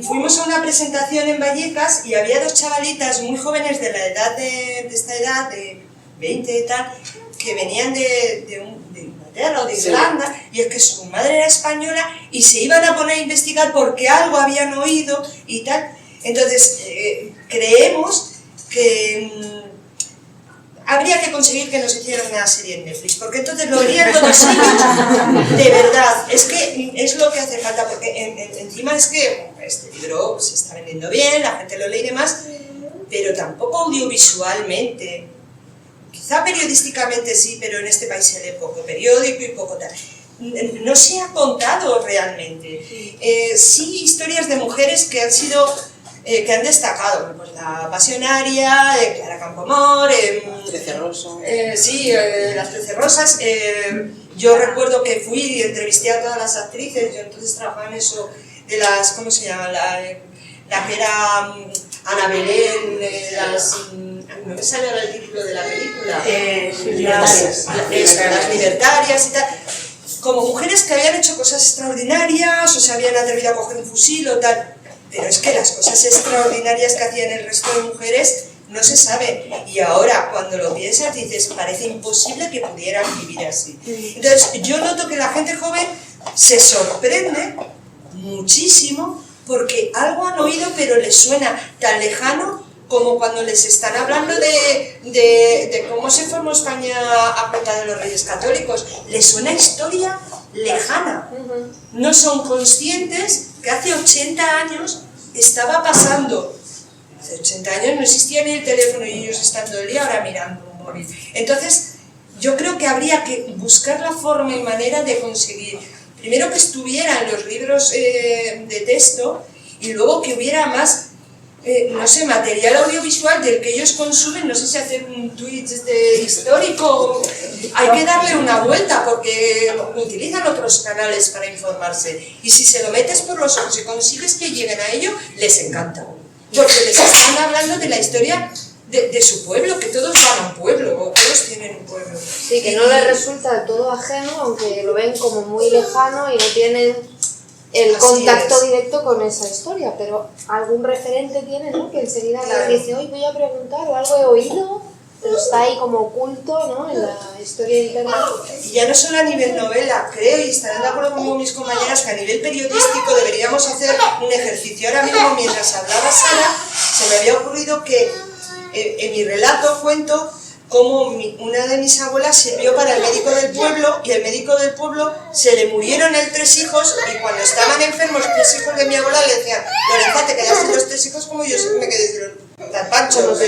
Fuimos a una presentación en Vallecas y había 2 chavalitas muy jóvenes de la edad de esta edad, de 20 y tal, que venían de Inglaterra o de Irlanda, y es que su madre era española y se iban a poner a investigar porque algo habían oído y tal. Entonces, creemos que habría que conseguir que nos hicieran una serie en Netflix, porque entonces lo verían todos ellos. De verdad, es que es lo que hace falta, porque encima es que este libro se está vendiendo bien, la gente lo lee y demás, pero tampoco audiovisualmente. Quizá periodísticamente sí, pero en este país se lee poco periódico y poco tal. No se ha contado realmente. Sí, historias de mujeres que han sido, que han destacado, pues la Pasionaria, Clara Campoamor, 13 Rosas. Sí, las 13 Rosas. Yo recuerdo que fui y entrevisté a todas las actrices, yo entonces trabajaba en eso, de las, ¿cómo se llama? La que era Ana Belén, no me sale ahora el título de la película. Las libertarias y tal. Como mujeres que habían hecho cosas extraordinarias o se habían atrevido a coger un fusil o tal. Pero es que las cosas extraordinarias que hacían el resto de mujeres no se saben. Y ahora, cuando lo piensas, dices, parece imposible que pudieran vivir así. Entonces, yo noto que la gente joven se sorprende muchísimo porque algo han oído, pero les suena tan lejano como cuando les están hablando de cómo se formó España a cuenta de los Reyes Católicos. Les suena historia lejana. No son conscientes que hace 80 años estaba pasando. Hace 80 años no existía ni el teléfono y ellos están todo el día ahora mirando un móvil. Entonces, yo creo que habría que buscar la forma y manera de conseguir primero que estuviera en los libros de texto y luego que hubiera más, no sé, material audiovisual del que ellos consumen, no sé si hacer un tweet histórico, hay que darle una vuelta porque utilizan otros canales para informarse y si se lo metes por los ojos y consigues que lleguen a ello, les encanta, porque les están hablando de la historia de su pueblo, que todos van a un pueblo, o todos tienen un pueblo. Sí, que no les resulta del todo ajeno, aunque lo ven como muy lejano y no tienen el Así contacto es. directo con esa historia, pero algún referente tienen, ¿no? Que enseguida Claro. les dice, hoy voy a preguntar o algo he oído, pero está ahí como oculto, ¿no? En la historia interna. Y ya no solo a nivel novela, creo, y estarán de acuerdo conmigo mis compañeras, que a nivel periodístico deberíamos hacer un ejercicio. Ahora mismo, mientras hablaba Sara, se me había ocurrido que en mi relato cuento cómo una de mis abuelas sirvió para el médico del pueblo y el médico del pueblo se le murieron 3 hijos y cuando estaban enfermos 3 hijos de mi abuela le decían, Lorenza, te quedas sin los 3 hijos como yo me quedé sin tan pancho.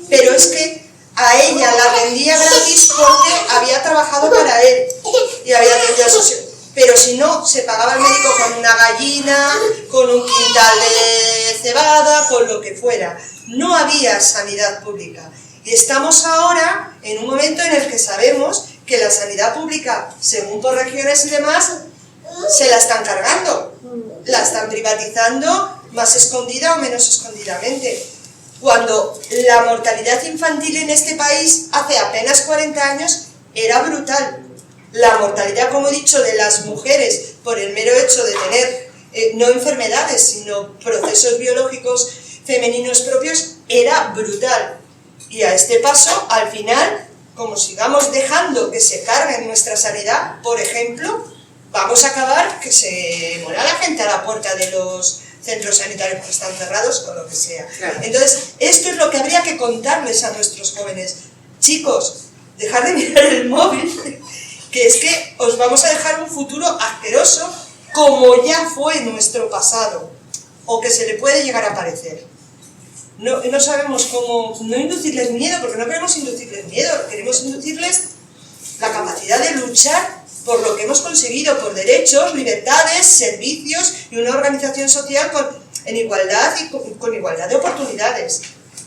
Pero es que a ella la vendía gratis porque había trabajado para él y había atendido a sus hijos. Pero si no, se pagaba el médico con una gallina, con un quintal de cebada, con lo que fuera. No había sanidad pública. Y estamos ahora en un momento en el que sabemos que la sanidad pública, según por regiones y demás, se la están cargando. La están privatizando más escondida o menos escondidamente. Cuando la mortalidad infantil en este país hace apenas 40 años era brutal. La mortalidad, como he dicho, de las mujeres por el mero hecho de tener no enfermedades, sino procesos biológicos femeninos propios, era brutal. Y a este paso, al final, como sigamos dejando que se cargue nuestra sanidad, por ejemplo, vamos a acabar que se muera la gente a la puerta de los centros sanitarios porque están cerrados o lo que sea. Claro. Entonces, esto es lo que habría que contarles a nuestros jóvenes. Chicos, dejad de mirar el móvil, que es que os vamos a dejar un futuro asqueroso como ya fue nuestro pasado, o que se le puede llegar a parecer. No sabemos cómo, no inducirles miedo, porque no queremos inducirles miedo, queremos inducirles la capacidad de luchar por lo que hemos conseguido, por derechos, libertades, servicios y una organización social en igualdad y con igualdad de oportunidades.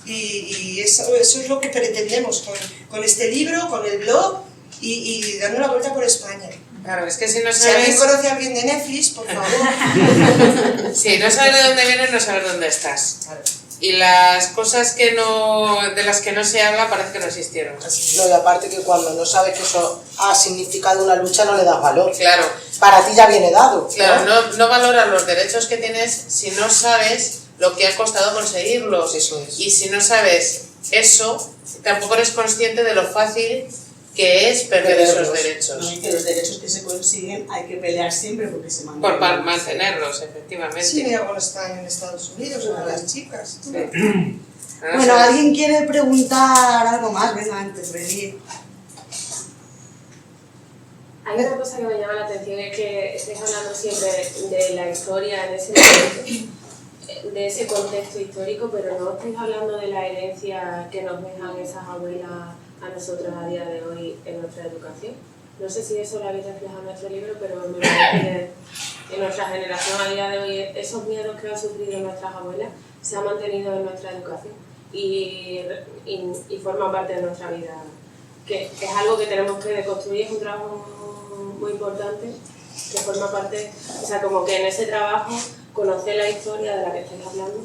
Y eso es lo que pretendemos con este libro, con el blog y dando la vuelta por España. Claro, es que si no Si alguien sabes, conoce a alguien de Netflix, por favor. si no sabes de dónde vienes, no sabes dónde estás. Claro. Y las cosas de las que no se habla parece que no existieron. No, y aparte que cuando no sabes que eso ha significado una lucha no le das valor. Claro, Para ti ya viene dado. claro, no valoras los derechos que tienes si no sabes lo que ha costado conseguirlos. Eso es. Y si no sabes eso, tampoco eres consciente de lo fácil que es perder esos derechos. No, y que los derechos que se consiguen hay que pelear siempre porque se Por mantienen. mantenerlos, efectivamente. Sí, mira cómo están en Estados Unidos, con las chicas. Bueno, ¿alguien quiere preguntar algo más? Venga, antes, venid. Hay una cosa que me llama la atención, es que estáis hablando siempre de la historia en ese momento, de ese contexto histórico, pero no estáis hablando de la herencia que nos dejan esas abuelas a nosotros a día de hoy en nuestra educación. No sé si eso lo habéis reflejado en nuestro libro, pero me parece que en nuestra generación a día de hoy esos miedos que han sufrido nuestras abuelas se han mantenido en nuestra educación y forman parte de nuestra vida, que es algo que tenemos que deconstruir, es un trabajo muy importante que forma parte, o sea, como que en ese trabajo conocer la historia de la que estáis hablando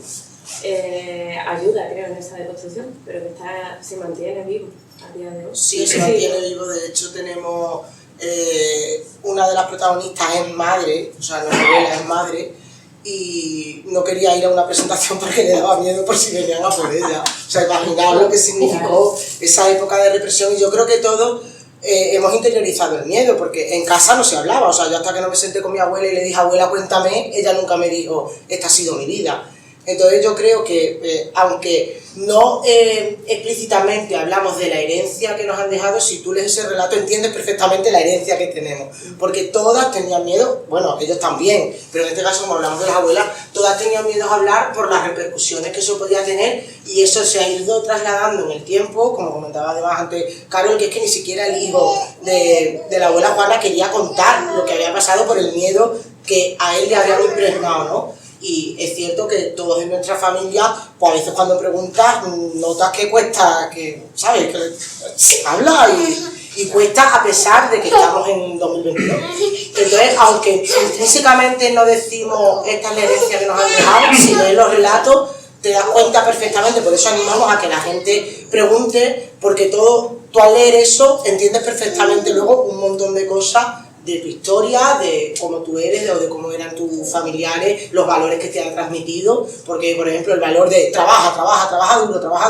ayuda, creo, en esa deconstrucción, pero que se mantiene vivo a día de hoy. Sí, se mantiene vivo. De hecho, tenemos una de las protagonistas es madre, o sea, la novela es madre, y no quería ir a una presentación porque le daba miedo por si venían a por ella. O sea, imaginaos lo que significó esa época de represión, y yo creo que todos hemos interiorizado el miedo, porque en casa no se hablaba. O sea, yo hasta que no me senté con mi abuela y le dije, abuela, cuéntame, ella nunca me dijo, esta ha sido mi vida. Entonces yo creo que, aunque no explícitamente hablamos de la herencia que nos han dejado, si tú lees ese relato entiendes perfectamente la herencia que tenemos. Porque todas tenían miedo, bueno, ellos también, pero en este caso como hablamos de las abuelas, todas tenían miedo a hablar por las repercusiones que eso podía tener, y eso se ha ido trasladando en el tiempo, como comentaba además antes Carol, que es que ni siquiera el hijo de la abuela Juana quería contar lo que había pasado por el miedo que a él le habían impregnado, ¿no? Y es cierto que todos en nuestra familia, pues a veces cuando preguntas, notas que cuesta, que, ¿sabes? Que se habla y cuesta a pesar de que estamos en 2022. Entonces, aunque intrínsecamente no decimos esta es la herencia que nos han dejado, si ves los relatos te das cuenta perfectamente, por eso animamos a que la gente pregunte, porque tú al leer eso entiendes perfectamente luego un montón de cosas de tu historia, de cómo tú eres, de cómo eran tus familiares, los valores que te han transmitido, porque por ejemplo el valor de trabaja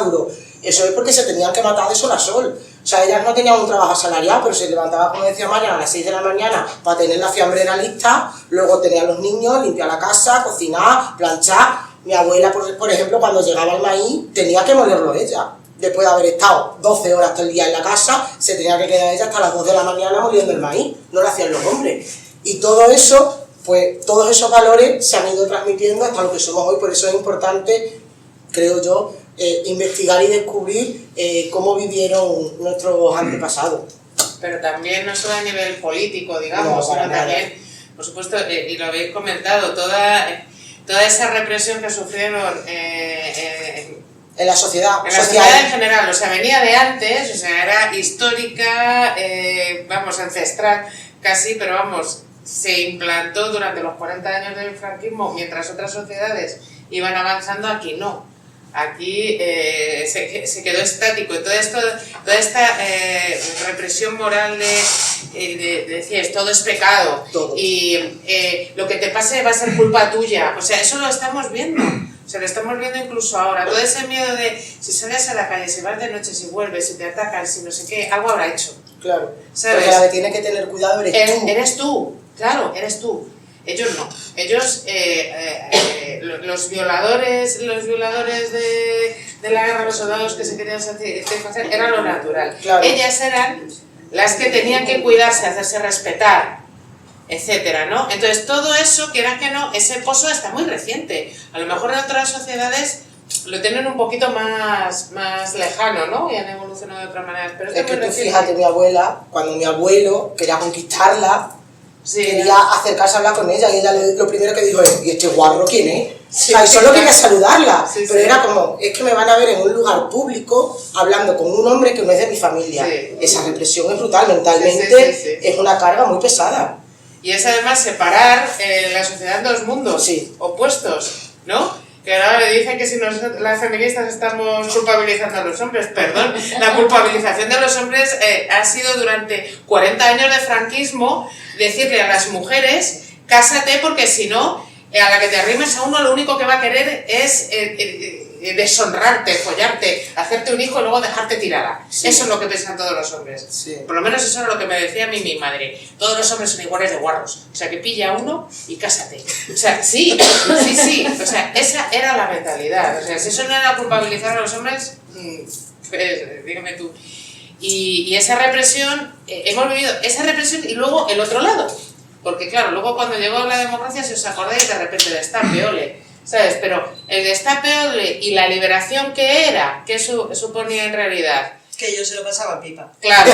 duro, eso es porque se tenían que matar de sol a sol. O sea, ellas no tenían un trabajo asalariado, pero se levantaban, como decía Marian, a las 6 de la mañana para tener la fiambrera lista, luego tenían los niños, limpiar la casa, cocinar, planchar. Mi abuela, por ejemplo, cuando llegaba el maíz, tenía que molerlo ella. Después de haber estado 12 horas todo el día en la casa, se tenía que quedar ella hasta las 2 de la mañana moliendo el maíz, no lo hacían los hombres. Y todo eso, pues todos esos valores se han ido transmitiendo hasta lo que somos hoy, por eso es importante, creo yo, investigar y descubrir cómo vivieron nuestros antepasados. Pero también no solo a nivel político, digamos, no, sino también, por supuesto, y lo habéis comentado, toda esa represión que sufrieron en la sociedad. En la sociedad en general, o sea, venía de antes, o sea, era histórica, vamos, ancestral casi, pero vamos, se implantó durante los 40 años del franquismo, mientras otras sociedades iban avanzando, aquí no. Aquí se quedó estático, y toda esta represión moral de decir, todo es pecado, todo. Y lo que te pase va a ser culpa tuya, o sea, eso lo estamos viendo. O sea, lo estamos viendo incluso ahora. Todo ese miedo de si sales a la calle, si vas de noche, si vuelves, si te atacan, si no sé qué, algo habrá hecho. Claro. ¿Sabes? Porque la que tiene que tener cuidado eres tú. Eres tú, claro, eres tú. Ellos no. Ellos, los violadores de la guerra, los soldados que se querían hacer, era lo natural. Claro. Ellas eran las que tenían que cuidarse, hacerse respetar, etcétera, ¿no? Entonces todo eso, quiera que no, ese pozo está muy reciente. A lo mejor en otras sociedades lo tienen un poquito más lejano, ¿no? Y han evolucionado de otra manera. Pero es que tú fíjate, mi abuela, cuando mi abuelo quería conquistarla, sí, quería acercarse a hablar con ella, y ella lo primero que dijo es, ¿y este guarro quién es? Sí, o sea, y solo quería saludarla, sí, pero era como, es que me van a ver en un lugar público hablando con un hombre que no es de mi familia. Sí. Esa represión es brutal, mentalmente es una carga muy pesada. Y es además separar la sociedad en dos mundos opuestos, ¿no? Que ahora le dicen que si las feministas estamos culpabilizando a los hombres, perdón, la culpabilización de los hombres ha sido durante 40 años de franquismo decirle a las mujeres, cásate porque si no, a la que te arrimes a uno lo único que va a querer es deshonrarte, follarte, hacerte un hijo y luego dejarte tirada. Sí. Eso es lo que piensan todos los hombres. Sí. Por lo menos eso era lo que me decía a mí mi madre. Todos los hombres son iguales de guarros. O sea, que pilla a uno y cásate. O sea, sí. O sea, esa era la mentalidad. O sea, si eso no era culpabilizar a los hombres, pues, dígame tú. Y esa represión, hemos vivido esa represión y luego el otro lado. Porque claro, luego cuando llegó la democracia, si os acordáis, de repente de destape, ole, ¿sabes? Pero el destape, ole, y la liberación que era, ¿qué suponía en realidad? Que ellos se lo pasaban pipa. Claro,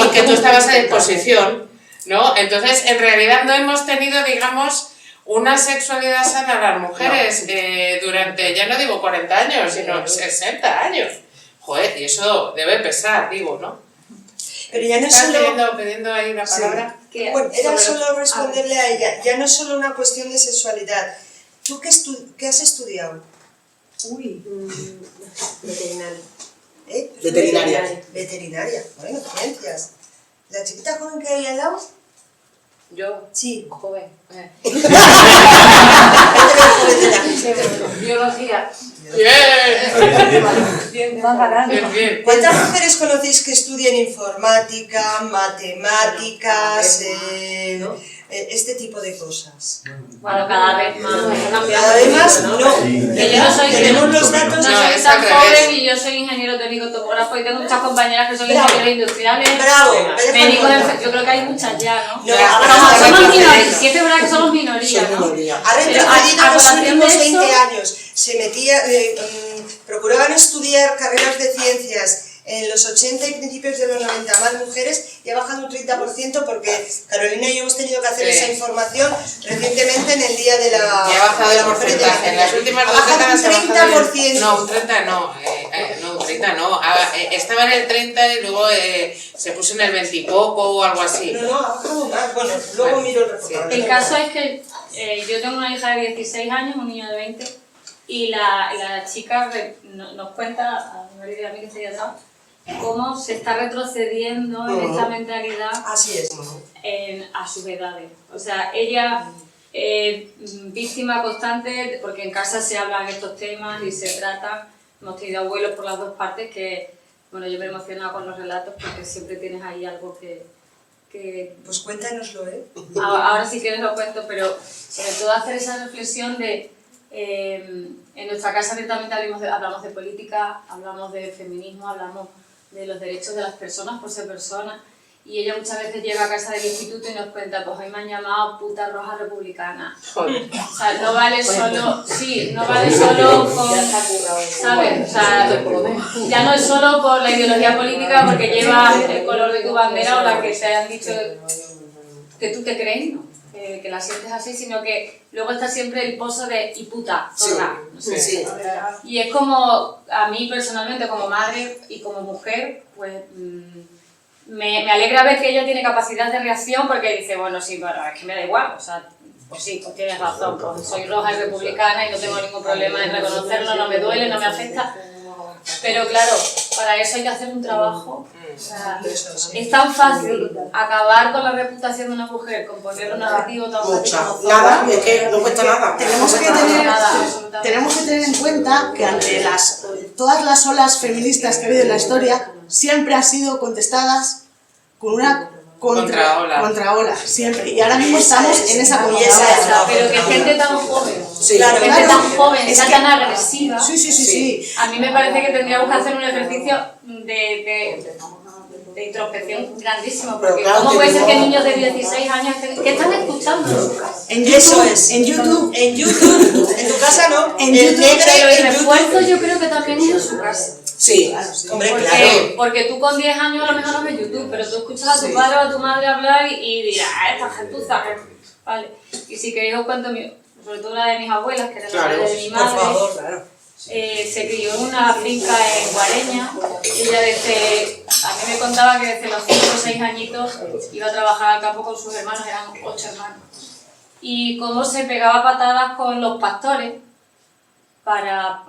y que tú estabas a disposición, ¿no? Entonces, en realidad no hemos tenido, digamos, una sexualidad sana las mujeres durante, ya no digo 40 años, sino 60 años. Joder, y eso debe pesar, digo, ¿no? Pero ya no ¿Estás solo... pidiendo ahí una palabra? Sí. Bueno, era solo responderle a ella. Ya no es solo una cuestión de sexualidad. ¿Tú qué has estudiado? Uy, veterinaria. Veterinaria. Veterinaria. Bueno, ciencias. ¿La chiquita joven que hay al lado? ¿Yo? Sí. Joven. Biología. Bien. Bien. ¿Cuántas mujeres conocéis que estudian informática, matemáticas, este tipo de cosas. Bueno, cada vez más. Cada vez más no. Que yo no soy, Tenemos los datos. no soy tan joven y yo soy ingeniero técnico topógrafo y tengo muchas compañeras que son ingenieros industriales. Bravo. Yo creo que hay muchas ya, ¿no? No, Pero somos minorías, sí es verdad que somos minorías, ¿no? Ha retrocedido en los últimos 20 años. Se metía, procuraban estudiar carreras de ciencias en los 80 y principios de los 90 más mujeres y ha bajado un 30% porque Carolina y yo hemos tenido que hacer esa información recientemente en el día de la... Y ha bajado el porcentaje, en las últimas dos décadas ha bajado un 30%. No, un 30 no, un 30 no, estaba en el 30 y luego se puso en el 20 y poco o algo así. No, ha bajado más, bueno, luego miro el reportaje. El caso es que yo tengo una hija de 16 años, un niño de 20 y la chica nos cuenta, a mi marido y a mí que está ahí atrás, cómo se está retrocediendo en esta mentalidad. Así es. A sus edades. O sea, ella víctima constante, porque en casa se hablan estos temas y se tratan. Hemos tenido abuelos por las dos partes que, bueno, yo me he emocionado con los relatos porque siempre tienes ahí algo que pues cuéntanoslo, ¿eh? Ahora si quieres lo cuento, pero sobre todo hacer esa reflexión de en nuestra casa directamente hablamos de política, hablamos de feminismo, hablamos de los derechos de las personas por ser personas y ella muchas veces llega a casa del instituto y nos cuenta, pues hoy me han llamado puta roja republicana. Joder. O sea, no vale solo, no vale solo con, ¿sabes? O sea, ya no es solo por la ideología política porque lleva el color de tu bandera o la que te han dicho que tú te crees, ¿no? Que la sientes así, sino que luego está siempre el pozo de y puta, zorra. No sé. Sí. Y es como, a mí personalmente como madre y como mujer, pues me alegra ver que ella tiene capacidad de reacción porque dice, bueno, sí, bueno, es que me da igual, o sea, pues sí, pues tienes razón, pues soy roja y republicana y no tengo ningún problema en reconocerlo, no me duele, no me afecta. Pero claro, para eso hay que hacer un trabajo. O sea, es tan fácil acabar con la reputación de una mujer, con poner un narrativo tan fácil como nada, es que no cuesta nada. Tenemos que tener en cuenta que ante todas las olas feministas que ha habido en la historia, siempre han sido contestadas con una contraola, siempre. Y ahora mismo estamos en esa contraola. Pero que gente tan joven, claro, gente tan joven, sea tan agresiva. Sí. A mí me parece que tendríamos que hacer un ejercicio de introspección grandísimo, porque ¿cómo puede ser que niños de 16 años que están escuchando en su casa? Eso es. En YouTube. En tu casa no. En YouTube. Pero el refuerzo yo creo que también es en su casa. Sí, hombre, claro. Porque tú con 10 años a lo mejor no ves YouTube, pero tú escuchas a tu padre o a tu madre hablar y dirás, esta gentuza, vale. Y si queréis os cuento, sobre todo la de mis abuelas, que era la madre de mi madre. Por favor, claro. Se crió en una finca en Guareña. Ella a mí me contaba que desde los 5 o 6 añitos iba a trabajar al campo con sus hermanos, eran 8 hermanos. Y cómo se pegaba patadas con los pastores para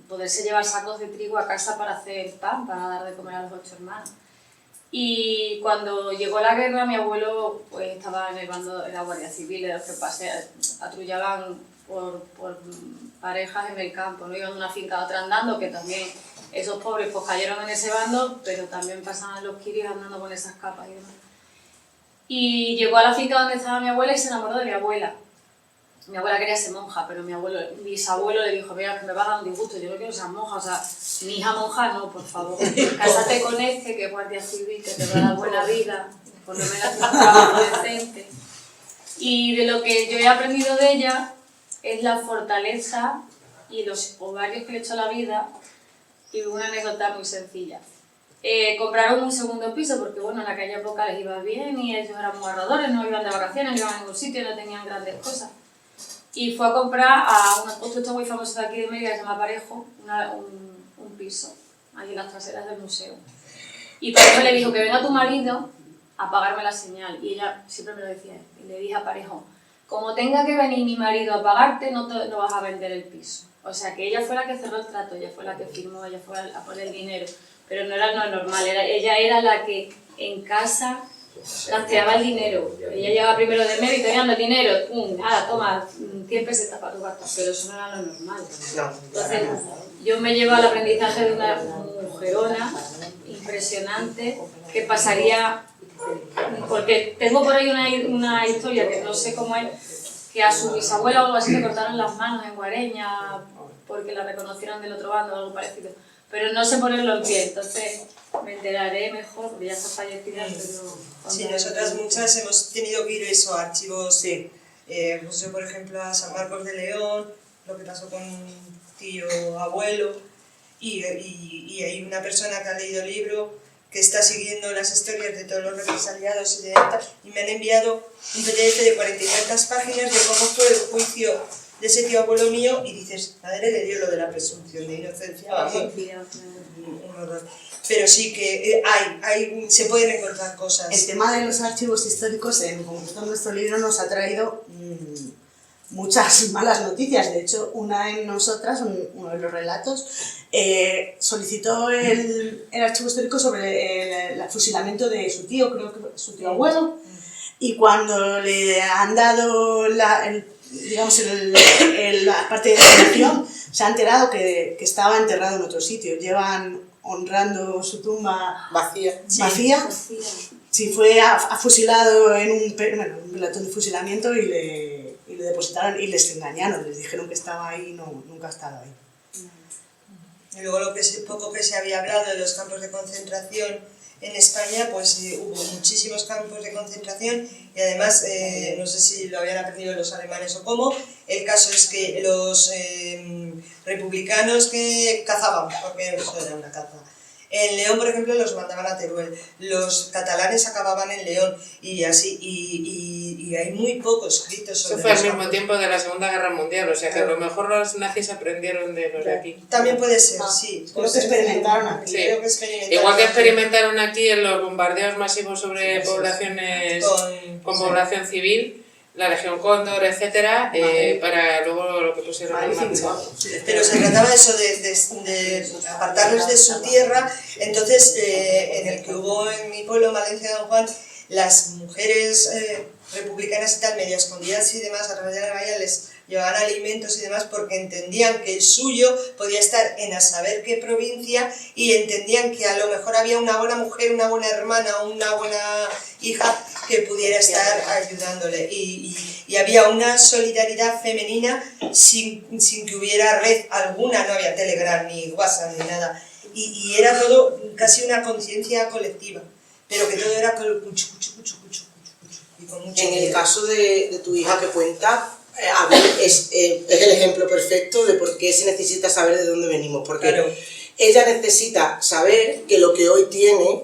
poderse llevar sacos de trigo a casa para hacer pan, para dar de comer a los 8 hermanos. Y cuando llegó la guerra, mi abuelo pues, estaba en el bando de la Guardia Civil, de los que patrullaban por parejas en el campo, no iban de una finca a otra andando, que también esos pobres pues cayeron en ese bando, pero también pasaban los kiris andando con esas capas y demás. Y llegó a la finca donde estaba mi abuela y se enamoró de mi abuela. Mi abuela quería ser monja, pero mi bisabuelo le dijo, mira, que me va a dar un disgusto, yo no quiero ser monja, o sea, mi hija monja no, por favor, cásate con este, que es guardia civil, que te va a dar buena vida, por lo menos un trabajo decente. Y de lo que yo he aprendido de ella es la fortaleza y los ovarios que le echó la vida, y una anécdota muy sencilla. Compraron un segundo piso porque, bueno, en aquella época les iba bien y ellos eran muy ahorradores, no iban de vacaciones, no iban a ningún sitio, no tenían grandes cosas. Y fue a comprar a un constructor muy famoso de aquí de Mérida, que se llama Parejo, un piso, allí en las traseras del museo. Y Parejo le dijo que venga tu marido a pagarme la señal. Y ella siempre me lo decía, y le dije a Parejo, como tenga que venir mi marido a pagarte, no vas a vender el piso. O sea, que ella fue la que cerró el trato, ella fue la que firmó, ella fue a poner el dinero. Pero no era normal, ella era la que en casa rastreaba el dinero. Ella llegaba primero de mérito, dando el dinero, nada, toma, 100 pesetas para tu gasto, pero eso no era lo normal. Entonces, yo me llevo al aprendizaje de una mujerona impresionante que pasaría Porque tengo por ahí una historia que no sé cómo es, que a su bisabuela o algo así le cortaron las manos en Guareña porque la reconocieron del otro bando o algo parecido. Pero no sé ponerlo en pie, entonces me enteraré mejor, porque ya está fallecida, pero... Sí, nosotras muchas hemos tenido que ir eso, a archivos, pues yo por ejemplo a San Marcos de León, lo que pasó con un tío abuelo, y hay una persona que ha leído el libro que está siguiendo las historias de todos los represaliados y de ETA, y me han enviado un PDF de 40 y tantas páginas de cómo fue el juicio de ese tío abuelo mío, y dices, madre le dio lo de la presunción de inocencia, vamos, un horror. Pero sí que se pueden encontrar cosas. El tema de los archivos históricos, en nuestro libro, nos ha traído muchas malas noticias. De hecho, una de nosotras, uno de los relatos, solicitó el archivo histórico sobre el fusilamiento de su tío, creo que su tío abuelo, y cuando le han dado la parte de información, se ha enterado que estaba enterrado en otro sitio. Llevan honrando su tumba vacía. Sí, fue fusilado en un pelotón de fusilamiento y le depositaron y les engañaron, les dijeron que estaba ahí y nunca ha estado ahí. Y luego poco que se había hablado de los campos de concentración en España, pues hubo muchísimos campos de concentración y además, no sé si lo habían aprendido los alemanes o cómo, el caso es que los republicanos que cazaban, porque eso era una caza, en León, por ejemplo, los mandaban a Teruel, los catalanes acababan en León y así, y hay muy poco escrito sobre eso. Fue al mismo tiempo de la Segunda Guerra Mundial, o sea que a lo mejor los nazis aprendieron de los de aquí. También puede ser, sí. Creo que experimentaron aquí. Sí. Igual que experimentaron aquí en los bombardeos masivos sobre poblaciones con población civil, la Legión Cóndor, etcétera, para luego lo que pusieron en marcha. Pero se trataba eso de apartarlos de su tierra. Entonces, en el que hubo en mi pueblo, Valencia de Don Juan, las mujeres republicanas y tal, medio escondidas y demás, a través de la bahía les llevaban alimentos y demás porque entendían que el suyo podía estar en a saber qué provincia, y entendían que a lo mejor había una buena mujer, una buena hermana, una buena hija que pudiera estar ayudándole, y había una solidaridad femenina sin que hubiera red alguna, no había Telegram ni WhatsApp ni nada, y era todo casi una conciencia colectiva, pero que todo era con cuchu, y con mucho En miedo. el caso de tu hija que cuenta, es el ejemplo perfecto de por qué se necesita saber de dónde venimos, porque Claro. ella necesita saber que lo que hoy tiene,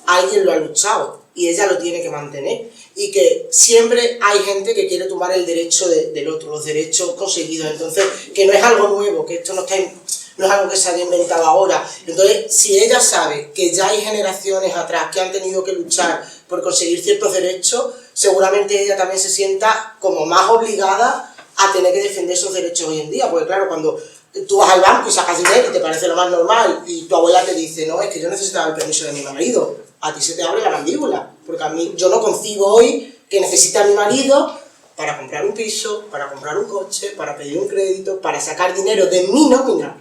alguien lo ha luchado y ella lo tiene que mantener, y que siempre hay gente que quiere tomar el derecho del otro, los derechos conseguidos, entonces que no es algo nuevo, que esto no es algo que se haya inventado ahora. Entonces, si ella sabe que ya hay generaciones atrás que han tenido que luchar por conseguir ciertos derechos, seguramente ella también se sienta como más obligada a tener que defender esos derechos hoy en día, porque claro, cuando tú vas al banco y sacas dinero y te parece lo más normal y tu abuela te dice, no, es que yo necesitaba el permiso de mi marido, a ti se te abre la mandíbula, porque a mí, yo no concibo hoy que necesite a mi marido para comprar un piso, para comprar un coche, para pedir un crédito, para sacar dinero de mi nómina.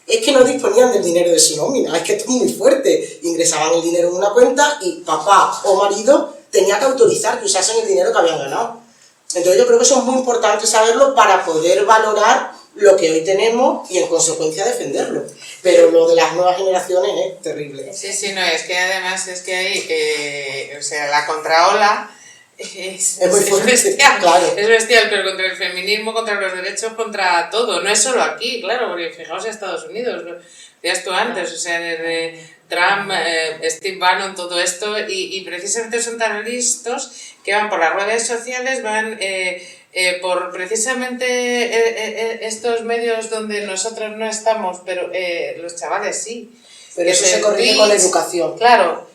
Es que no disponían del dinero de su nómina, es que esto es muy fuerte. Ingresaban el dinero en una cuenta y papá o marido tenía que autorizar que usasen el dinero que habían ganado. Entonces yo creo que eso es muy importante saberlo para poder valorar lo que hoy tenemos y en consecuencia defenderlo. Pero lo de las nuevas generaciones es terrible. Sí, no, es que además es que hay, o sea, la contraola es muy fuerte, bestial, claro. Es bestial, pero contra el feminismo, contra los derechos, contra todo, no es solo aquí, claro, porque fijaos en Estados Unidos, ya esto antes, o sea, desde Trump, Steve Bannon, todo esto, y precisamente son tan listos que van por las redes sociales, van por precisamente estos medios donde nosotros no estamos, pero los chavales sí. Pero eso se corrige con la educación. Claro,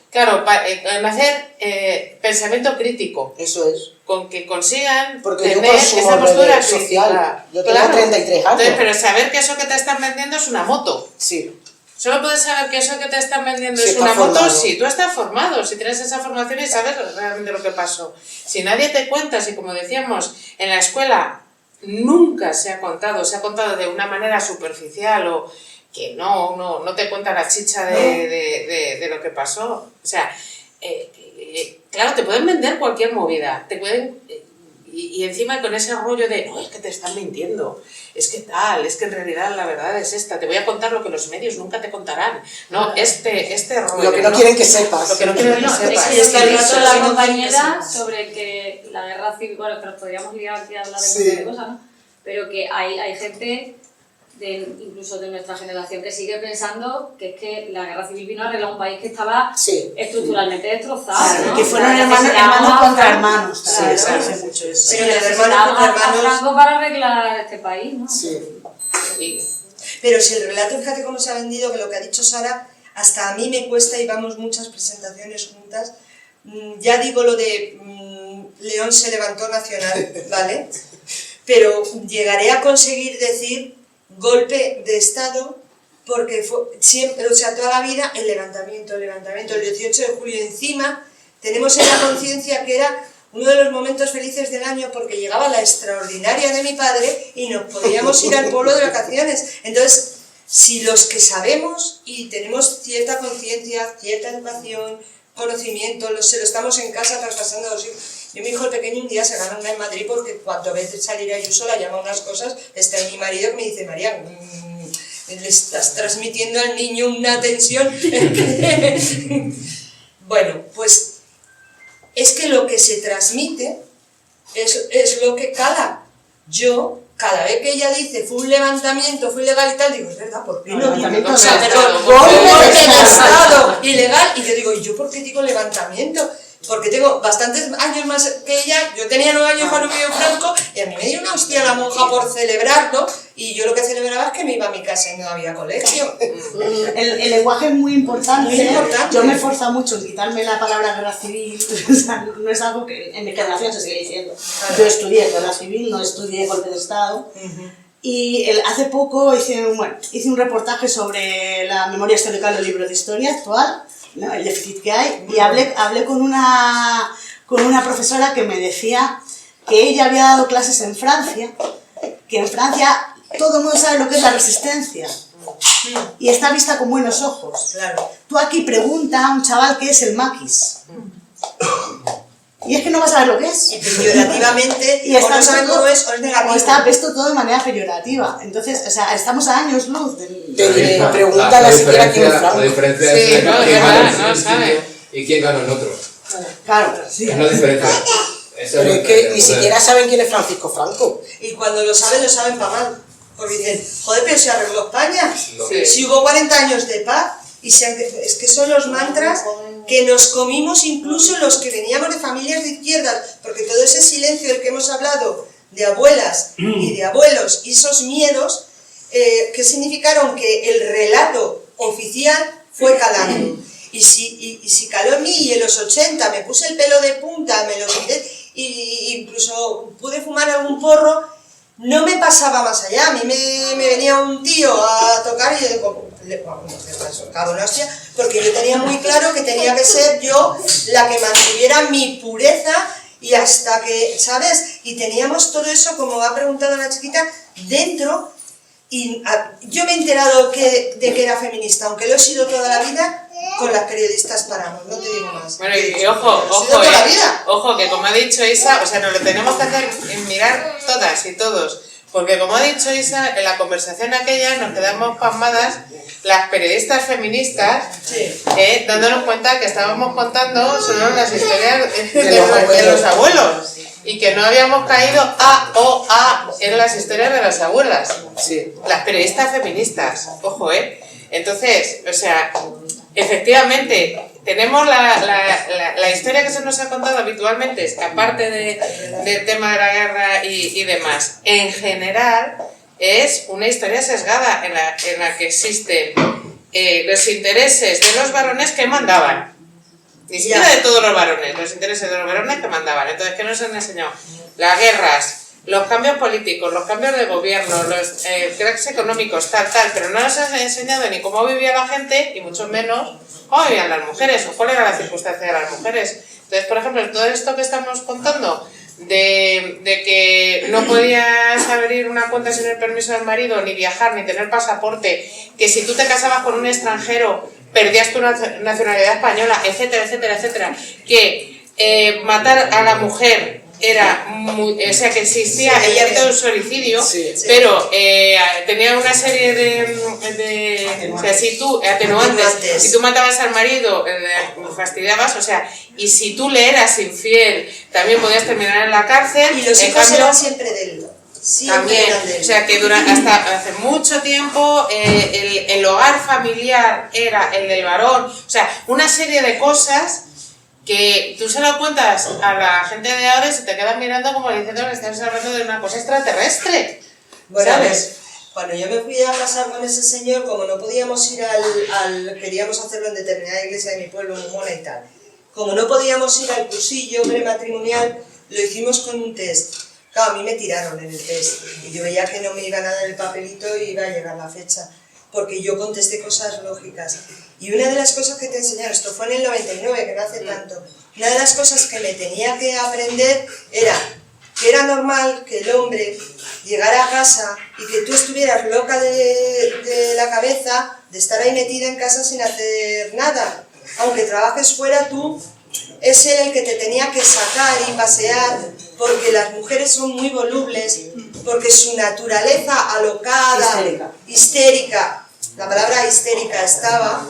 en hacer pensamiento crítico. Eso es. Con que consigan porque yo tener consumo esa postura redes social. Yo tengo 33 años. Entonces, pero saber que eso que te están vendiendo es una moto. Sí. Solo puedes saber que eso que te están vendiendo Si es una moto formado. si tú estás formado, si tienes esa formación y sabes realmente lo que pasó. Si nadie te cuenta, si como decíamos, en la escuela nunca se ha contado de una manera superficial o que no te cuenta la chicha de lo que pasó. O sea, claro, te pueden vender cualquier movida, te pueden... Y encima con ese rollo de, no, es que te están mintiendo, es que tal, es que en realidad la verdad es esta, te voy a contar lo que los medios nunca te contarán. No, este rollo. Lo que no quieren que sepas. Lo que no quieren que sepas. Es que el rato de la compañera sobre que la guerra civil, bueno, que nos podríamos liar aquí a hablar de muchas cosas, ¿no? Pero que hay gente, incluso de nuestra generación, que sigue pensando que es que la guerra civil vino a arreglar un país que estaba estructuralmente destrozado, ¿no? Que fueron hermanos contra hermanos. Claro, se hace mucho eso. Pero el hermano contra hermanos... Franco para arreglar este país, ¿no? Pero si el relato, fíjate cómo se ha vendido, que lo que ha dicho Sara, hasta a mí me cuesta y vamos muchas presentaciones juntas. Ya digo lo de León se levantó nacional, ¿vale? Pero llegaré a conseguir decir golpe de Estado porque fue siempre, o sea, toda la vida el levantamiento, el 18 de julio encima tenemos en la conciencia que era uno de los momentos felices del año porque llegaba la extraordinaria de mi padre y nos podíamos ir al pueblo de vacaciones. Entonces, si los que sabemos y tenemos cierta conciencia, cierta educación, conocimiento, se lo estamos en casa traspasando a los hijos. Yo, mi hijo el pequeño, un día se gana una en Madrid porque cuando veces salir a Ayuso la llama unas cosas, está ahí mi marido que me dice, María, le estás transmitiendo al niño una tensión. Bueno, pues es que lo que se transmite es lo que cala. Yo, cada vez que ella dice fue un levantamiento, fue ilegal y tal, digo, es verdad, ¿por qué no? O sea, pero golpe de Estado ilegal. Y yo digo, ¿y yo por qué digo levantamiento? Porque tengo bastantes años más que ella, yo tenía 9 años cuando me dio Franco y a mí me dio una hostia la monja por celebrarlo y yo lo que celebraba es que me iba a mi casa y no había colegio. El lenguaje es muy importante. Yo me he esforzado mucho en quitarme la palabra guerra civil, o sea, no es algo que en mi generación se sigue diciendo. Yo estudié guerra civil, no estudié golpe de Estado. Y hace poco hice un reportaje sobre la memoria histórica de los libros de historia actual, ¿no? El déficit que hay, y hablé con una profesora que me decía que ella había dado clases en Francia, que en Francia todo el mundo sabe lo que es la resistencia y está vista con buenos ojos. Claro. Tú aquí pregunta a un chaval qué es el maquis. Y es que no vas a saber lo que es. Y peyorativamente, y o no saben cómo es, o es negativo. O está visto todo de manera peyorativa. Entonces, o sea, estamos a años luz de pregúntale siquiera quién es Franco. La diferencia es quién gana en un sitio y quién gana en otro. Claro, sí. Es la diferencia. Pero es que ni siquiera saben quién es Francisco Franco. Y cuando lo saben para mal. Porque dicen, joder, pero se arregló España. No. Si hubo 40 años de paz, es que son los mantras que nos comimos incluso los que veníamos de familias de izquierdas, porque todo ese silencio del que hemos hablado, de abuelas y de abuelos, y esos miedos, que significaron que el relato oficial fue calando. Y si caló en mí y en los 80 me puse el pelo de punta, me lo quité, y incluso pude fumar algún porro, no me pasaba más allá. A mí me venía un tío a tocar y yo digo, porque yo tenía muy claro que tenía que ser yo la que mantuviera mi pureza y hasta que, ¿sabes? Y teníamos todo eso, como ha preguntado la chiquita, dentro. Y yo me he enterado de que era feminista, aunque lo he sido toda la vida, con las periodistas paramos, no te digo más. Bueno, y ojo, que como ha dicho Isa, o sea, nos lo tenemos que hacer mirar todas y todos, porque como ha dicho Isa, en la conversación aquella nos quedamos pasmadas las periodistas feministas, dándonos cuenta que estábamos contando solo las historias de los abuelos. Y que no habíamos caído en las historias de las abuelas. Sí. Las periodistas feministas, ojo, Entonces, o sea, efectivamente, tenemos la historia que se nos ha contado habitualmente, es que aparte del tema de la guerra y demás, en general es una historia sesgada en la que existen los intereses de los varones que mandaban. Ni siquiera de todos los varones, los intereses de los varones que mandaban. Entonces, ¿qué nos han enseñado? Las guerras, los cambios políticos, los cambios de gobierno, los cracks económicos, tal, pero no nos han enseñado ni cómo vivía la gente, y mucho menos cómo vivían las mujeres, o cuál era la circunstancia de las mujeres. Entonces, por ejemplo, todo esto que estamos contando, de que no podías abrir una cuenta sin el permiso del marido, ni viajar, ni tener pasaporte, que si tú te casabas con un extranjero, perdías tu nacionalidad española, etcétera, etcétera, etcétera, que matar a la mujer era o sea que existía el delito de suicidio, pero tenía una serie de o sea, si tú atenuantes, si tú matabas al marido fastidiabas, o sea, y si tú le eras infiel también podías terminar en la cárcel. Y los hijos eran siempre de él. También, o sea que hasta hace mucho tiempo el hogar familiar era el del varón, o sea, una serie de cosas que tú se lo cuentas a la gente de ahora y se te quedan mirando como diciendo que estás hablando de una cosa extraterrestre. Bueno, ¿sabes? Cuando yo me fui a casar con ese señor, como no podíamos ir queríamos hacerlo en determinada iglesia de mi pueblo, Mumona y tal, como no podíamos ir al cursillo prematrimonial, lo hicimos con un test. Claro, a mí me tiraron en el test y yo veía que no me iban a dar el papelito y iba a llegar la fecha, porque yo contesté cosas lógicas. Y una de las cosas que te enseñaron, esto fue en el 99, que no hace tanto, una de las cosas que me tenía que aprender era que era normal que el hombre llegara a casa y que tú estuvieras loca de la cabeza de estar ahí metida en casa sin hacer nada. Aunque trabajes fuera, tú es él el que te tenía que sacar y pasear, porque las mujeres son muy volubles, porque su naturaleza alocada, histérica, la palabra histérica estaba.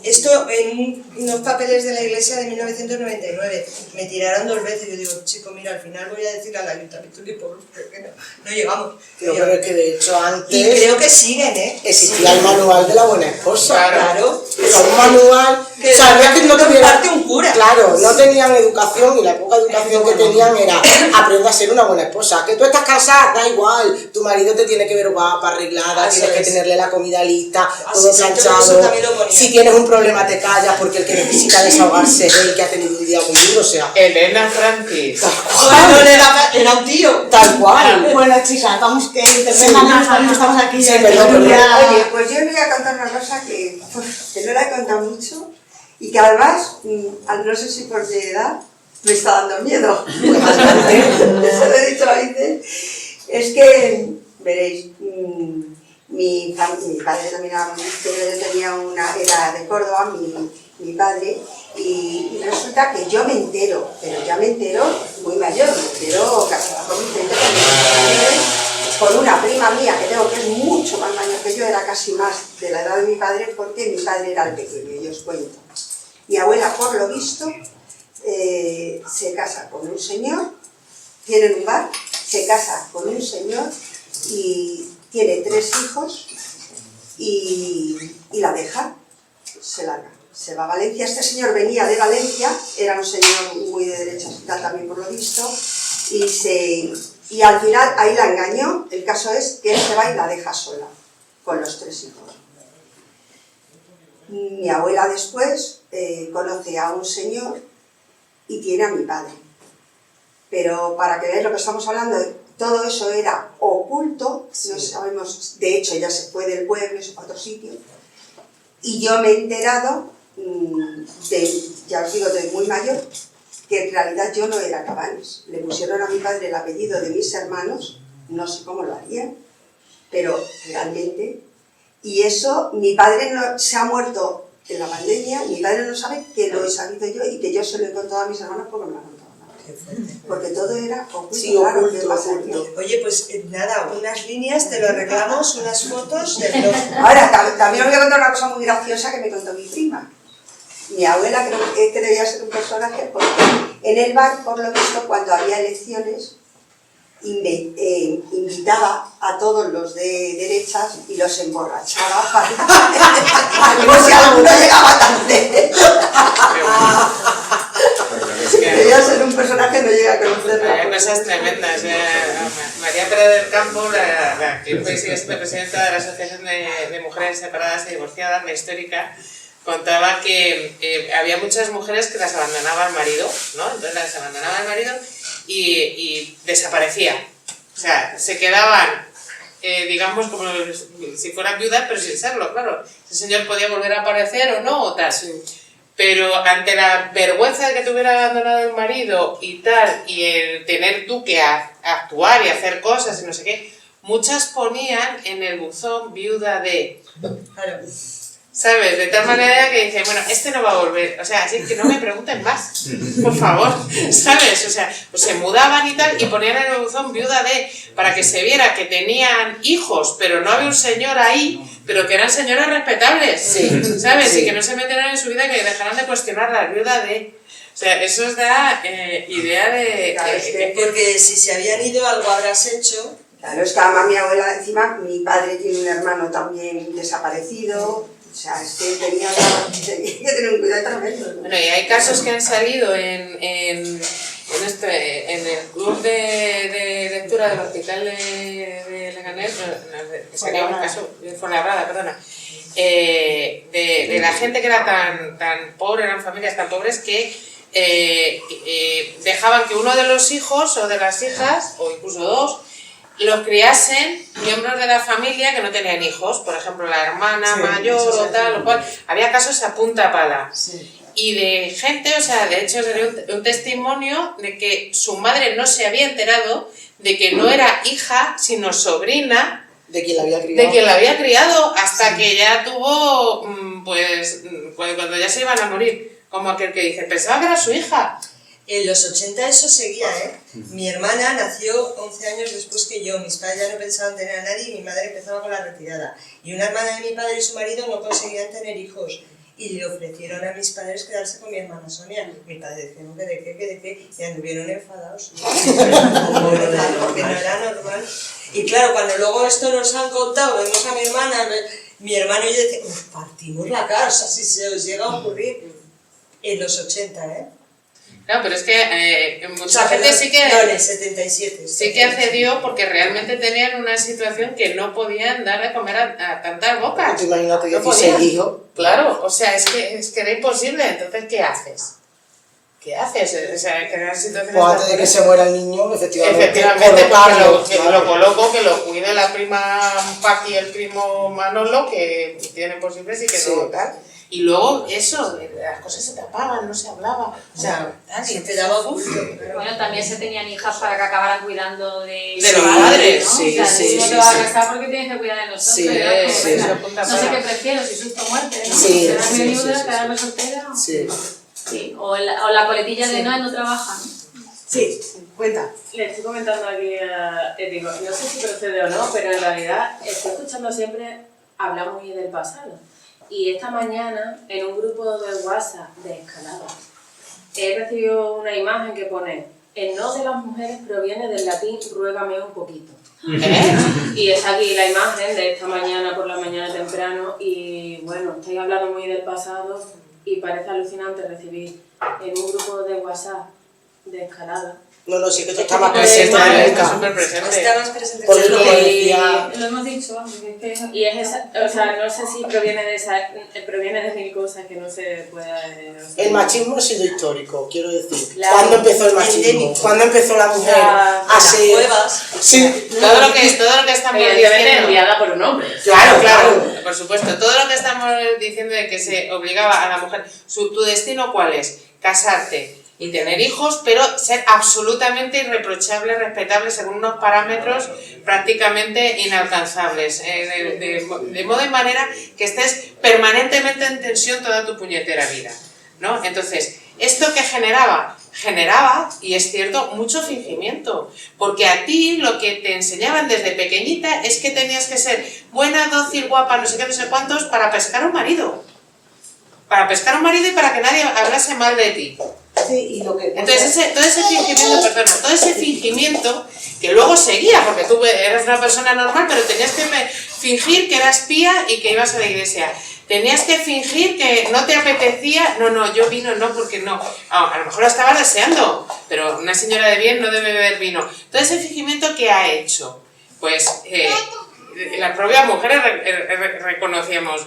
Esto en unos papeles de la iglesia de 1999. Me tiraron 2 veces y yo digo, chico, mira, al final voy a decir al ayuntamiento que no llegamos. Pero es que de hecho antes... Y creo que siguen, existía el manual de la buena esposa. Claro. Era un manual... Que sabía que no tuviera... un cura. Claro, no tenían educación y la poca educación que tenían era aprende a ser una buena esposa. Que tú estás casada, da igual. Tu marido te tiene que ver guapa, arreglada, tienes que tenerle la comida lista, todo planchado. Si tienes un problema te callas porque el que necesita desahogarse es el que ha tenido un día muy duro, o sea... Elena Francis. Bueno, era un tío. Tal cual. Bueno, chicas, vamos que estamos aquí. Sí, perdón. Oye, pues yo os voy a contar una cosa que no la he contado mucho y que además, no sé si por mi edad, me está dando miedo. Eso lo he dicho a veces. Es que, veréis, mi padre también era ministerio, yo tenía era de Córdoba, mi padre, y resulta que yo me entero, pero ya me entero muy mayor, me entero casi con mis 30 años, con una prima mía que tengo que es mucho más mayor que yo, era casi más de la edad de mi padre, porque mi padre era el pequeño, y os cuento. Mi abuela, por lo visto, se casa con un señor, tienen un bar, se casa con un señor y tiene 3 hijos y la deja, se larga, se va a Valencia. Este señor venía de Valencia, era un señor muy de derecha social también por lo visto, y al final ahí la engañó. El caso es que él se va y la deja sola, con los 3 hijos. Mi abuela después conoce a un señor y tiene a mi padre. Pero para que veáis lo que estamos hablando, todo eso era oculto, no sabemos, de hecho ella se fue del pueblo, se fue a otro sitio, y yo me he enterado, ya os digo, de muy mayor, que en realidad yo no era Cabanes. Le pusieron a mi padre el apellido de mis hermanos, no sé cómo lo harían, pero realmente, y eso, mi padre se ha muerto en la pandemia, mi padre no sabe que lo he sabido yo y que yo se lo he contado a mis hermanos porque me lo han contado. Porque todo era oculto, sí, claro, oculto. Oye, pues nada, unas líneas, te lo arreglamos, unas fotos del blog. Ahora, también os voy a contar una cosa muy graciosa que me contó mi prima. Mi abuela creo que debía ser un personaje porque en el bar, por lo visto, cuando había elecciones, invitaba a todos los de derechas y los emborrachaba para que si alguno llegaba tarde. Debía ser un personaje, no llega a conocerlo. Hay cosas tremendas. María Pérez del Campo, la que fue sigue siendo presidenta de la Asociación de Mujeres Separadas y Divorciadas, la histórica, contaba que había muchas mujeres que las abandonaba el marido, ¿no? Entonces las abandonaba el marido y desaparecían. O sea, se quedaban, digamos, como si fueran viudas, pero sin serlo, claro. Ese señor podía volver a aparecer o no, o tal. Sí. Pero ante la vergüenza de que te hubiera abandonado el marido y tal, y el tener tú que actuar y hacer cosas y no sé qué, muchas ponían en el buzón viuda de... Claro. ¿sabes? De tal manera que dice, bueno, este no va a volver, o sea, así que no me pregunten más, por favor, ¿sabes? O sea, pues se mudaban y tal, y ponían en el buzón viuda de, para que se viera que tenían hijos, pero no había un señor ahí, pero que eran señoras respetables, ¿sabes? Y que no se metieran en su vida, que dejaran de cuestionar la viuda de... O sea, eso os da idea de... Claro, es que porque si se habían ido, algo habrás hecho. Claro, estaba mi abuela encima, mi padre tiene un hermano también desaparecido, o sea, es que tenía que tener un cuidado tremendo. Bueno, y hay casos que han salido en el club de lectura del Hospital de Leganés, que salió un caso de Fuenlabrada, perdona, de la gente que era tan pobre, eran familias tan pobres que dejaban que uno de los hijos o de las hijas, o incluso dos, los criasen miembros de la familia que no tenían hijos, por ejemplo la hermana mayor o tal, o cual. Había casos a punta pala. Y de gente, o sea, de hecho sería un testimonio de que su madre no se había enterado de que no era hija, sino sobrina de quien la había criado, hasta que ya tuvo, pues, cuando ya se iban a morir. Como aquel que dice, pensaba que era su hija. En los 80 eso seguía, ¿eh? Mi hermana nació 11 años después que yo, mis padres ya no pensaban tener a nadie y mi madre empezaba con la retirada. Y una hermana de mi padre y su marido no conseguían tener hijos. Y le ofrecieron a mis padres quedarse con mi hermana Sonia. Mi padre decía, no, que de qué, y anduvieron enfadados. Porque no era normal. Y claro, cuando luego esto nos han contado, vemos a mi hermana, mi hermano y yo decíamos, partimos la casa, si se os llega a ocurrir. En los 80, ¿eh? No, pero es que mucha gente sí que... No, en el 77. Sí que accedió porque realmente tenían una situación que no podían dar de comer a tantas bocas. Imagínate que no se dijo. Claro, o sea, es que era imposible. Entonces, ¿qué haces? ¿Qué haces? O sea, crear situaciones... Pues antes de que se muera el niño, efectivamente que lo coloco, que lo cuide la prima Paqui y el primo Manolo, que tienen posibles y que no tal. Y luego eso, las cosas se tapaban, no se hablaba, o sea, se te daba gusto. Bueno, también se tenían hijas para que acabaran cuidando de los padres, ¿no? sí, o sea, sí, no te vas a casar porque tienes que cuidar de nosotros, no sé qué prefiero, si susto o muerte, ¿no? Quedarme viuda, quedarme soltera, sí. O la coletilla de no trabaja, ¿no? Sí, cuenta. Le estoy comentando aquí, digo, no sé si procede o no, pero en realidad estoy escuchando siempre hablar muy del pasado. Y esta mañana, en un grupo de WhatsApp de escalada, he recibido una imagen que pone: el no de las mujeres proviene del latín ruégame un poquito. Y es aquí la imagen de esta mañana, por la mañana temprano, y bueno, estáis hablando muy del pasado y parece alucinante recibir en un grupo de WhatsApp de escalada. No, sí que tú estás más presente. Está más presente. Por lo que decía... Lo hemos dicho antes. Y es esa, o sea, no sé si proviene de mil cosas que no se puede... No sé. El machismo ha sido histórico, quiero decir. ¿Cuándo empezó el machismo? ¿Cuándo empezó la mujer a ser...? Sí. Todo lo que estamos diciendo... enviada por un hombre. Claro, por supuesto. Todo lo que estamos diciendo de que se obligaba a la mujer... ¿Tu destino cuál es? Casarte y tener hijos, pero ser absolutamente irreprochable, respetable, según unos parámetros prácticamente inalcanzables, de modo y manera que estés permanentemente en tensión toda tu puñetera vida, ¿no? Entonces, ¿esto qué generaba? Generaba, y es cierto, mucho fingimiento, porque a ti lo que te enseñaban desde pequeñita es que tenías que ser buena, dócil, guapa, no sé qué, no sé cuántos, para pescar un marido. Para pescar un marido y para que nadie hablase mal de ti. Sí, y lo que... Entonces todo ese fingimiento que luego seguía, porque tú eras una persona normal, pero tenías que fingir que eras pía y que ibas a la iglesia. Tenías que fingir que no te apetecía, yo vino no, porque no. A lo mejor lo estabas deseando, pero una señora de bien no debe beber vino. Todo ese fingimiento que ha hecho, pues las propias mujeres reconocíamos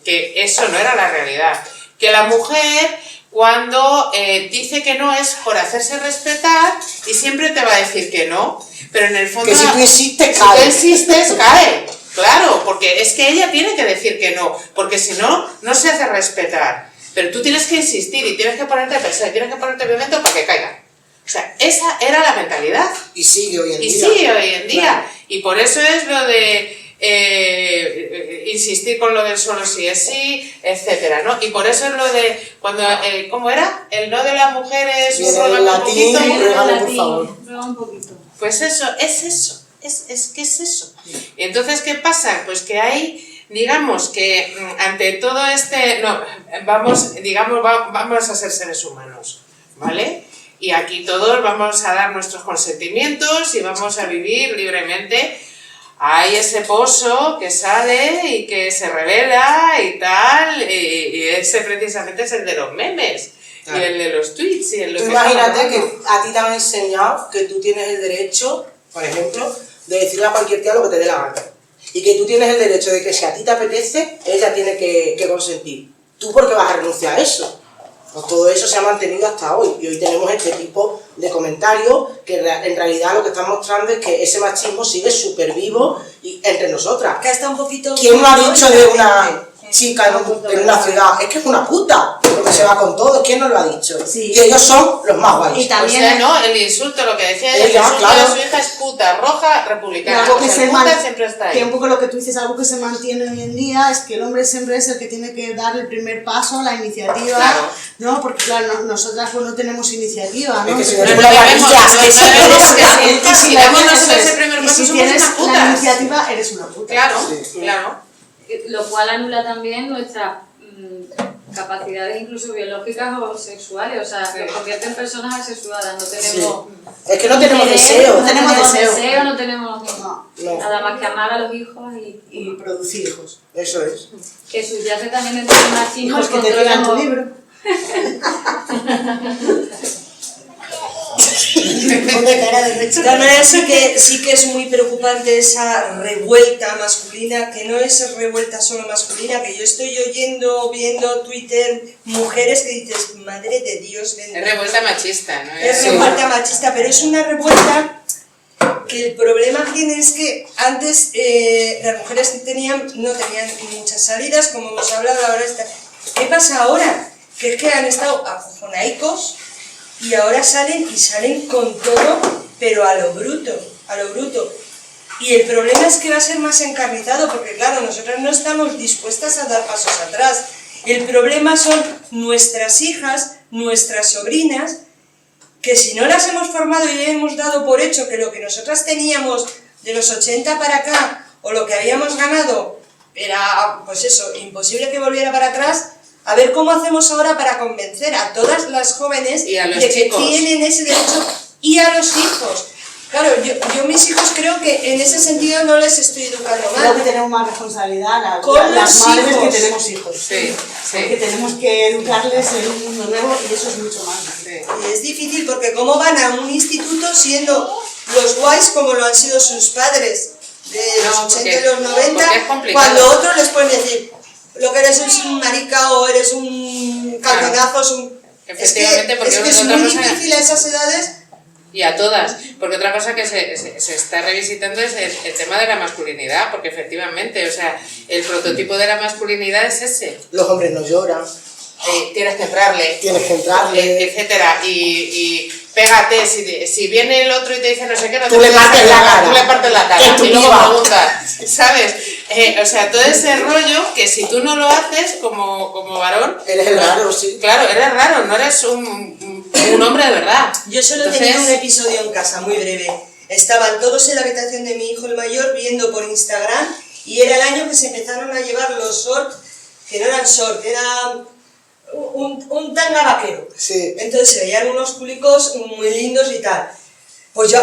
que eso no era la realidad. Que la mujer, cuando dice que no, es por hacerse respetar y siempre te va a decir que no, pero en el fondo... Que si tú insistes, cae. Si tú insistes, cae. Claro, porque es que ella tiene que decir que no, porque si no, no se hace respetar. Pero tú tienes que insistir y tienes que ponerte pesado y tienes que ponerte violento para que caiga. O sea, esa era la mentalidad. Y sigue hoy en día. Y sigue hoy en día. Claro. Y por eso es lo de... insistir con lo del solo sí es sí, etcétera, ¿no? Y por eso es lo de, cuando, ¿cómo era? El no de las mujeres, Viene el latín, ruégame, por favor. Un poquito. Pues eso, es eso, es que es eso. Y entonces, ¿qué pasa? Pues que hay, digamos que ante todo vamos a ser seres humanos, ¿vale? Y aquí todos vamos a dar nuestros consentimientos y vamos a vivir libremente. Hay ese pozo que sale y que se revela y tal, y ese precisamente es el de los memes, claro. Y el de los tweets, y el Tú imagínate que a ti te han enseñado que tú tienes el derecho, por ejemplo, de decirle a cualquier tía lo que te dé la gana. Y que tú tienes el derecho de que si a ti te apetece, ella tiene que consentir. ¿Tú por qué vas a renunciar a eso? Pues todo eso se ha mantenido hasta hoy, y hoy tenemos este tipo de comentarios que en realidad lo que están mostrando es que ese machismo sigue súper vivo entre nosotras. Que está un poquito... ¿Quién no ha dicho de una chica en una ciudad? Es que es una puta, porque se va con todo. ¿Quién nos lo ha dicho? Sí. Y ellos son los más guays. Y también, o sea, ¿no? El insulto, lo que decía ella, el insulto claro. De su hija es puta, roja, republicana. Algo que puta siempre está ahí. Que un poco lo que tú dices, algo que se mantiene hoy en día es que el hombre siempre es el que tiene que dar el primer paso, la iniciativa, claro. ¿No? Porque claro, nosotras pues no tenemos iniciativa, ¿no? Es que si no tenemos ese primer paso, si tienes la iniciativa, eres una puta. Claro, sí. Claro. Lo cual anula también nuestras capacidades incluso biológicas o sexuales, o sea, nos convierte en personas asexuadas, no tenemos... Sí. Es que no tenemos deseo. No tenemos deseo, no tenemos nada más que amar a los hijos y producir hijos. Eso es. Que subyace también dentro del machismo. Hijos que te digan tu libro. De tal manera sí que es muy preocupante esa revuelta masculina, que no es revuelta solo masculina, que yo estoy viendo Twitter, mujeres que dices, madre de Dios, es revuelta machista, ¿no? Es revuelta machista, pero es una revuelta que el problema tiene es que antes las mujeres no tenían muchas salidas, como hemos hablado ahora. ¿Qué pasa ahora? Que es que han estado acojonaicos y ahora salen con todo, pero a lo bruto. Y el problema es que va a ser más encarnizado, porque claro, nosotras no estamos dispuestas a dar pasos atrás. El problema son nuestras hijas, nuestras sobrinas, que si no las hemos formado y hemos dado por hecho que lo que nosotras teníamos de los 80 para acá, o lo que habíamos ganado, era, pues eso, imposible que volviera para atrás. A ver cómo hacemos ahora para convencer a todas las jóvenes de que tienen ese derecho, y a los hijos. Claro, yo mis hijos creo que en ese sentido no les estoy educando mal. Creo que tenemos más responsabilidad con las madres hijos. que tenemos hijos. Sí. Porque tenemos que educarles en un mundo nuevo y eso es mucho más. Sí. Y es difícil porque cómo van a un instituto siendo los guays como lo han sido sus padres de los 80 y los 90, cuando otros les pueden decir lo que eres es un marica o eres un calzonazo, efectivamente, porque es muy difícil a esas edades. Y a todas, porque otra cosa que se está revisitando es el tema de la masculinidad, porque efectivamente, o sea, el prototipo de la masculinidad es ese. Los hombres no lloran. Tienes que entrarle, etcétera, y pégate, si viene el otro y te dice no sé qué, tú le partes la cara, y luego preguntas, ¿sabes? O sea, todo ese rollo que si tú no lo haces como varón, eres el raro, sí. Claro, eres raro, no eres un hombre de verdad. Yo solo tenía un episodio en casa, muy breve. Estaban todos en la habitación de mi hijo el mayor viendo por Instagram, y era el año que se empezaron a llevar los shorts, que no eran shorts, eran un tanga vaquero. Sí. Entonces se veían unos culicos muy lindos y tal. Pues yo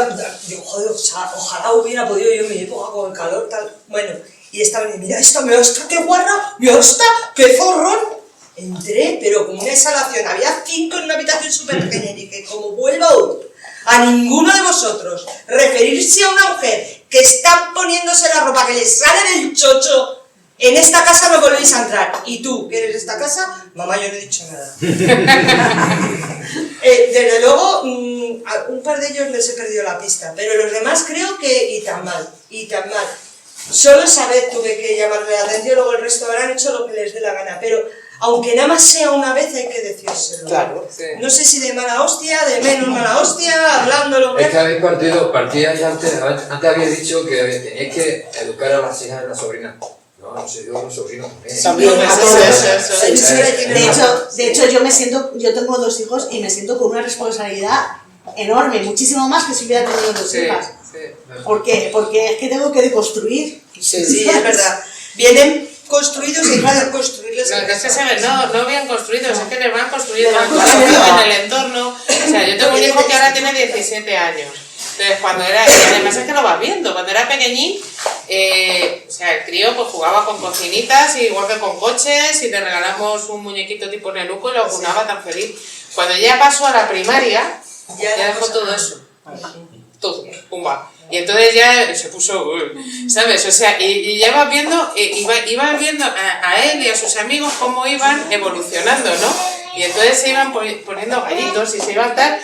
digo, joder, ojalá hubiera podido yo en mi época con el calor, tal. Bueno, y estaban, mira esta, qué guarra, mira esta, qué zorrón. Entré, pero como una exhalación, había 5 en una habitación súper pequeña, y dije, como vuelva hoy a ninguno de vosotros referirse a una mujer que está poniéndose la ropa que le sale del chocho, en esta casa no volvéis a entrar. Y tú, que eres de esta casa, mamá, yo no he dicho nada. Desde luego, un par de ellos les he perdido la pista, pero los demás creo que y tan mal. Solo esa vez tuve que llamarle la atención, luego el resto habrán hecho lo que les dé la gana, pero aunque nada más sea una vez hay que decírselo. Claro. Sí. No sé si de mala hostia, de menos mala hostia, hablándolo. Es que habéis partíais antes habéis dicho que teníais que educar a las hijas y a las sobrinas, ¿no? No sé, digo los sobrinos también. También a todos. De hecho, yo tengo 2 hijos y me siento con una responsabilidad enorme, muchísimo más que si hubiera tenido 2 hijas. Porque es que tengo que deconstruir. Sí, es verdad. Vienen construidos y hay que construirles. No bien construidos, es que les van construyendo en el entorno. O sea, yo tengo un hijo que ahora tiene 17 años. Entonces, y además es que lo vas viendo, cuando era pequeñín, o sea, el crío pues jugaba con cocinitas, igual que con coches, y le regalamos un muñequito tipo Nenuco y lo cunaba tan feliz. Cuando ya pasó a la primaria, ya dejó todo eso. Todo, pumba. Y entonces ya se puso, ¿sabes? O sea, y ya ibas viendo, ibas viendo a él y a sus amigos cómo iban evolucionando, ¿no? Y entonces se iban poniendo gallitos y se iban tal.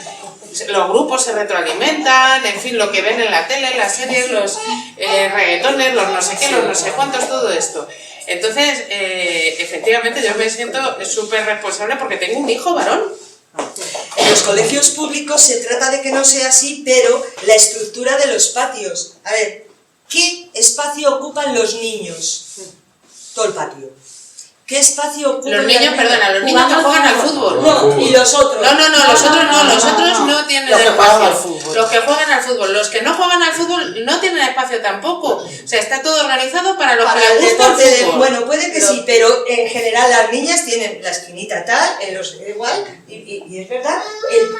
Los grupos se retroalimentan, en fin, lo que ven en la tele, en las series, los reggaetones, los no sé qué, los no sé cuántos, todo esto. Entonces, efectivamente, yo me siento súper responsable porque tengo un hijo varón. En los colegios públicos se trata de que no sea así, pero la estructura de los patios. A ver, ¿qué espacio ocupan los niños? Todo el patio. ¿Qué espacio ocupan los niños? Perdona, los niños que juegan al fútbol. No, y los otros. Los otros no tienen espacio. Los que juegan al fútbol. Los que no juegan al fútbol no tienen espacio tampoco. O sea, está todo organizado para los que el les gusta deporte el fútbol. Bueno, puede que sí, pero en general las niñas tienen la esquinita tal, en los igual, y es verdad,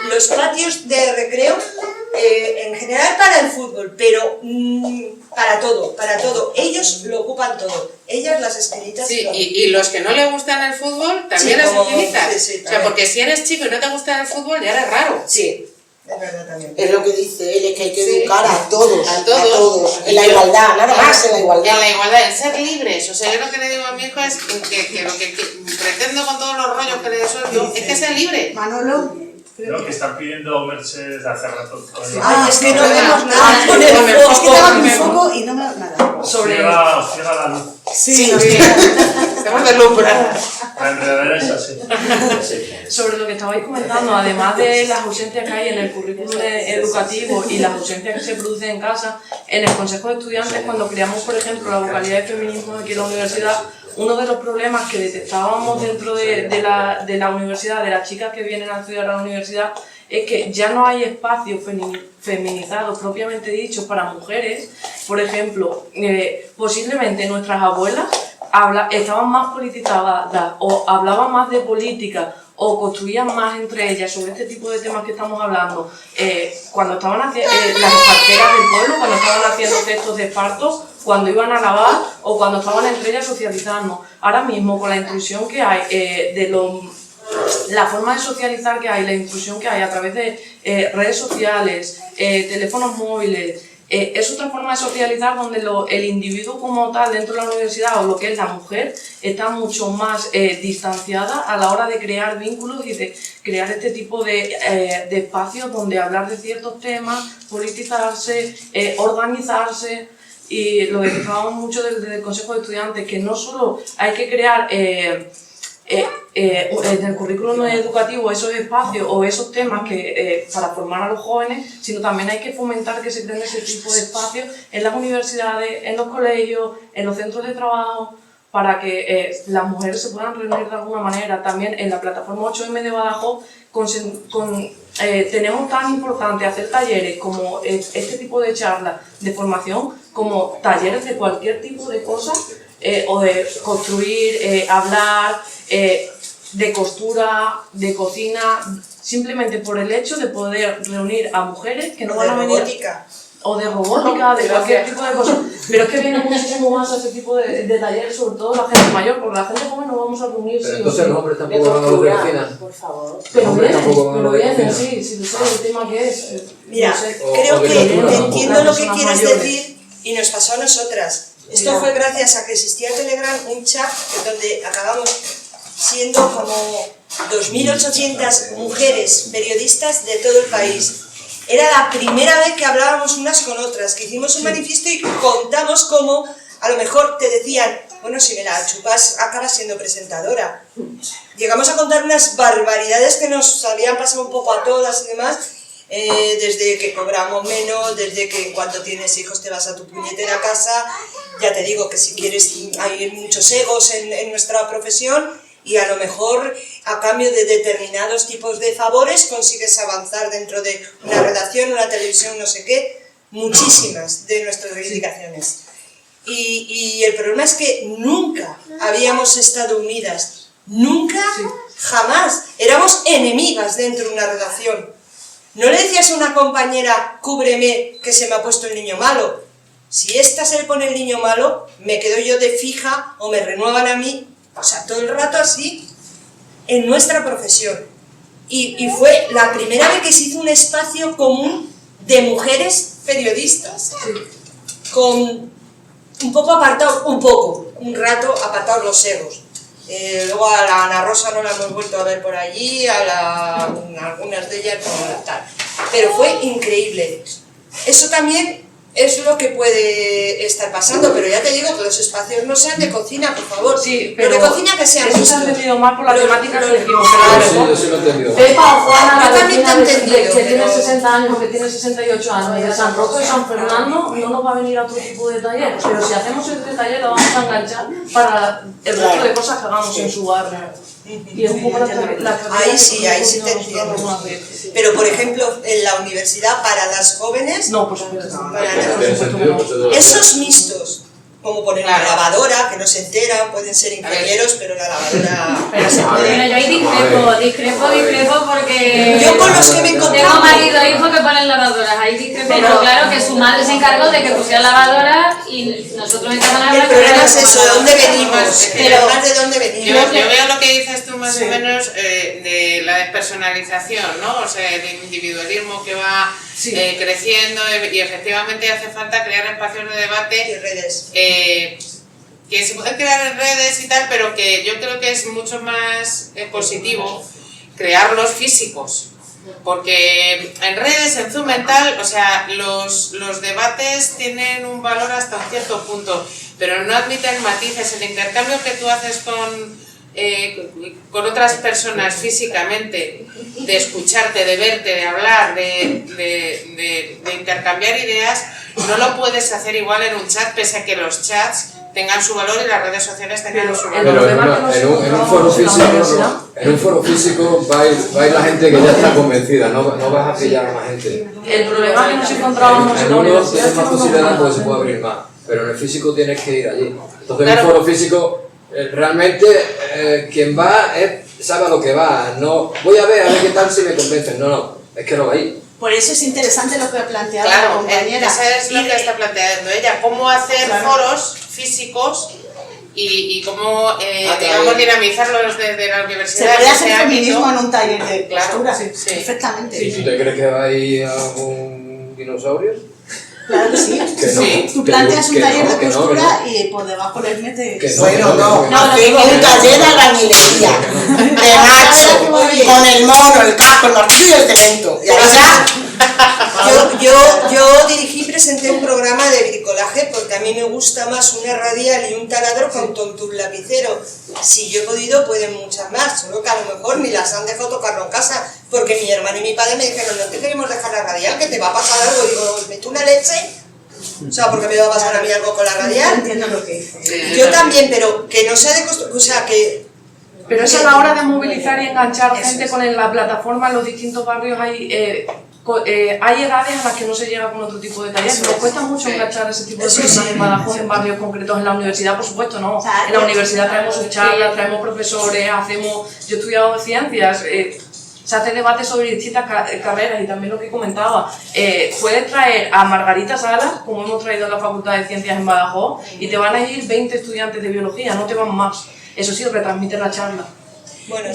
los patios de recreo, en general para el fútbol, pero para todo. Ellos lo ocupan todo. Ellas las esquinitas. Sí, y los que no les gustan el fútbol, también las esquinitas. Sí, o sea, porque si eres chico y no te gusta el fútbol, ya eres raro. Sí. Es verdad también. Es lo que dice él, es que hay que educar a todos. A todos. En la igualdad, nada más en la igualdad. En la igualdad, en ser libres. O sea, yo lo que le digo a mi hijo es que lo que pretendo con todos los rollos que le suelto es que sea libre. Manolo. Lo que están pidiendo Mercedes hace rato. Es que no vemos nada. Es que estaba con foco y no veo nada. Cierra la luz. Sí. Estamos de lumbra. La enredadera es así. Sobre lo que estabais comentando, además de las ausencias que hay en el currículum educativo y las ausencias que se producen en casa, en el Consejo de Estudiantes, cuando creamos, por ejemplo, la vocalidad de feminismo aquí en la universidad, uno de los problemas que detectábamos dentro de la universidad, de las chicas que vienen a estudiar a la universidad, es que ya no hay espacios feminizados propiamente dichos para mujeres. Por ejemplo, posiblemente nuestras abuelas estaban más politizadas o hablaban más de política o construían más entre ellas sobre este tipo de temas que estamos hablando cuando estaban haciendo las parteras del pueblo, cuando estaban haciendo textos de parto, cuando iban a lavar o cuando estaban entre ellas socializando. Ahora mismo, con la intrusión que hay la forma de socializar que hay, la intrusión que hay a través de redes sociales, teléfonos móviles, es otra forma de socializar donde el individuo como tal dentro de la universidad o lo que es la mujer está mucho más distanciada a la hora de crear vínculos y de crear este tipo de espacios donde hablar de ciertos temas, politizarse, organizarse. Y lo que hablábamos mucho desde el Consejo de Estudiantes, que no solo hay que crear en el currículum educativo esos espacios o esos temas para formar a los jóvenes, sino también hay que fomentar que se creen ese tipo de espacios en las universidades, en los colegios, en los centros de trabajo, para que las mujeres se puedan reunir de alguna manera. También en la plataforma 8M de Badajoz tenemos tan importante hacer talleres como este tipo de charlas de formación, como talleres de cualquier tipo de cosas, o de construir, hablar, de costura, de cocina, simplemente por el hecho de poder reunir a mujeres que no van a venir... O de robótica, de cualquier tipo de cosas. Pero es que viene muchísimo más a ese tipo de talleres, sobre todo la gente mayor, porque la gente joven no vamos a reunir. Pero entonces los hombres tampoco van a los de cocina. Por favor. Pero vienen, sí, si tú sabes el tema que es. Mira, no sé. creo que te entiendo lo que quieres mayores. decir y nos pasó a nosotras. Esto fue gracias a que existía en Telegram un chat donde acabamos siendo como 2.800 mujeres periodistas de todo el país. Era la primera vez que hablábamos unas con otras, que hicimos un manifiesto y contamos cómo a lo mejor te decían, bueno, si me la chupas acabas siendo presentadora. Llegamos a contar unas barbaridades que nos habían pasado un poco a todas y demás. desde que cobramos menos, desde que cuando tienes hijos te vas a tu puñetera casa. Ya te digo que si quieres, hay muchos egos en nuestra profesión y a lo mejor a cambio de determinados tipos de favores consigues avanzar dentro de una redacción, una televisión, no sé qué, muchísimas de nuestras reivindicaciones. Y el problema es que nunca habíamos estado unidas, nunca, jamás, éramos enemigas dentro de una redacción. No le decías a una compañera, cúbreme que se me ha puesto el niño malo. Si esta se le pone el niño malo, me quedo yo de fija o me renuevan a mí, o sea, todo el rato así, en nuestra profesión. Y fue la primera vez que se hizo un espacio común de mujeres periodistas, con un poco apartado, un rato apartados los egos. Luego a la Ana Rosa no la hemos vuelto a ver por allí, algunas de ellas no tal. Pero fue increíble. Eso también es lo que puede estar pasando, pero ya te digo que los espacios no sean de cocina, por favor. Sí, pero de cocina que sean eso se ha entendido mal por la temática que elegimos. Yo sí lo he entendido. Pepa o Juana, yo también te he entendido, que tiene 60 años o que tiene 68 años, y de San Roque de San Fernando no nos va a venir a otro tipo de taller, pero si hacemos este taller lo vamos a enganchar para el resto de cosas que hagamos en su barrio. Y es un poco ahí sí te entiendo. Pero por ejemplo, en la universidad para las jóvenes, no, por supuesto. Esos mixtos, como poner una lavadora, que no se enteran, pueden ser ingenieros, pero la lavadora... Pero se puede. Bueno, yo ahí discrepo porque... Yo con los que me encontré... Tengo marido e hijo que ponen lavadoras, ahí discrepo, pero claro que su madre se encargó de que pusieran lavadoras y nosotros entramos a hablar... El problema es eso, ¿de dónde venimos? Pero más de dónde venimos. Yo veo lo que dices tú más o menos de la despersonalización, ¿no? O sea, el individualismo que va creciendo y efectivamente hace falta crear espacios de debate y redes. Que se pueden crear en redes y tal, pero que yo creo que es mucho más positivo crearlos físicos. Porque en redes, en Zoom mental, o sea, los debates tienen un valor hasta un cierto punto, pero no admiten matices. El intercambio que tú haces con otras personas físicamente, de escucharte, de verte, de hablar, de intercambiar ideas, no lo puedes hacer igual en un chat, pese a que los chats tengan su valor y las redes sociales tengan su valor. Pero en un foro físico va a ir la gente que ya está convencida, no vas a pillar a más gente. El problema que nos encontrábamos en la universidad tienes más posibilidades porque se puede abrir más, pero en el físico tienes que ir allí. Entonces en un foro físico realmente quien va sabe a lo que va, no voy a ver qué tal si me convencen, no, es que no va a ir. Por eso es interesante lo que ha planteado la compañera. Eso es lo que está planteando ella, cómo hacer foros físicos y cómo, digamos, dinamizarlos desde la universidad. Se puede hacer feminismo en un taller de costura, perfectamente. ¿Y tú te crees que va a ir a un dinosaurio? Claro que sí. Tú planteas un taller de costura y por debajo les metes... Bueno, no, hacemos un taller de albañilería, de macho, con el mono, el casco, el martillo y el cemento. Y ahí yo dirigí y presenté un programa de bricolaje porque a mí me gusta más una radial y un taladro con un lapicero. Si yo he podido, pueden muchas más, solo que a lo mejor ni las han dejado tocarlo en casa porque mi hermano y mi padre me dijeron, no te queremos dejar la radial, que te va a pasar algo. Y digo, ¿meto una leche? O sea, porque me va a pasar a mí algo con la radial. Entiendo lo que dice. Yo también, pero que no sea de costura, o sea, que... Pero es a la hora de movilizar y enganchar gente con la plataforma en los distintos barrios. Hay edades a las que no se llega con otro tipo de talleres. Nos cuesta mucho enganchar ese tipo de personas en Badajoz, en barrios concretos. En la universidad, por supuesto, no. En la universidad traemos sus charlas, traemos profesores, yo he estudiado ciencias, se hace debate sobre distintas carreras y también lo que comentaba. Puedes traer a Margarita Salas, como hemos traído a la Facultad de Ciencias en Badajoz, y te van a ir 20 estudiantes de biología, no te van más. Eso sí, retransmite la charla. Bueno,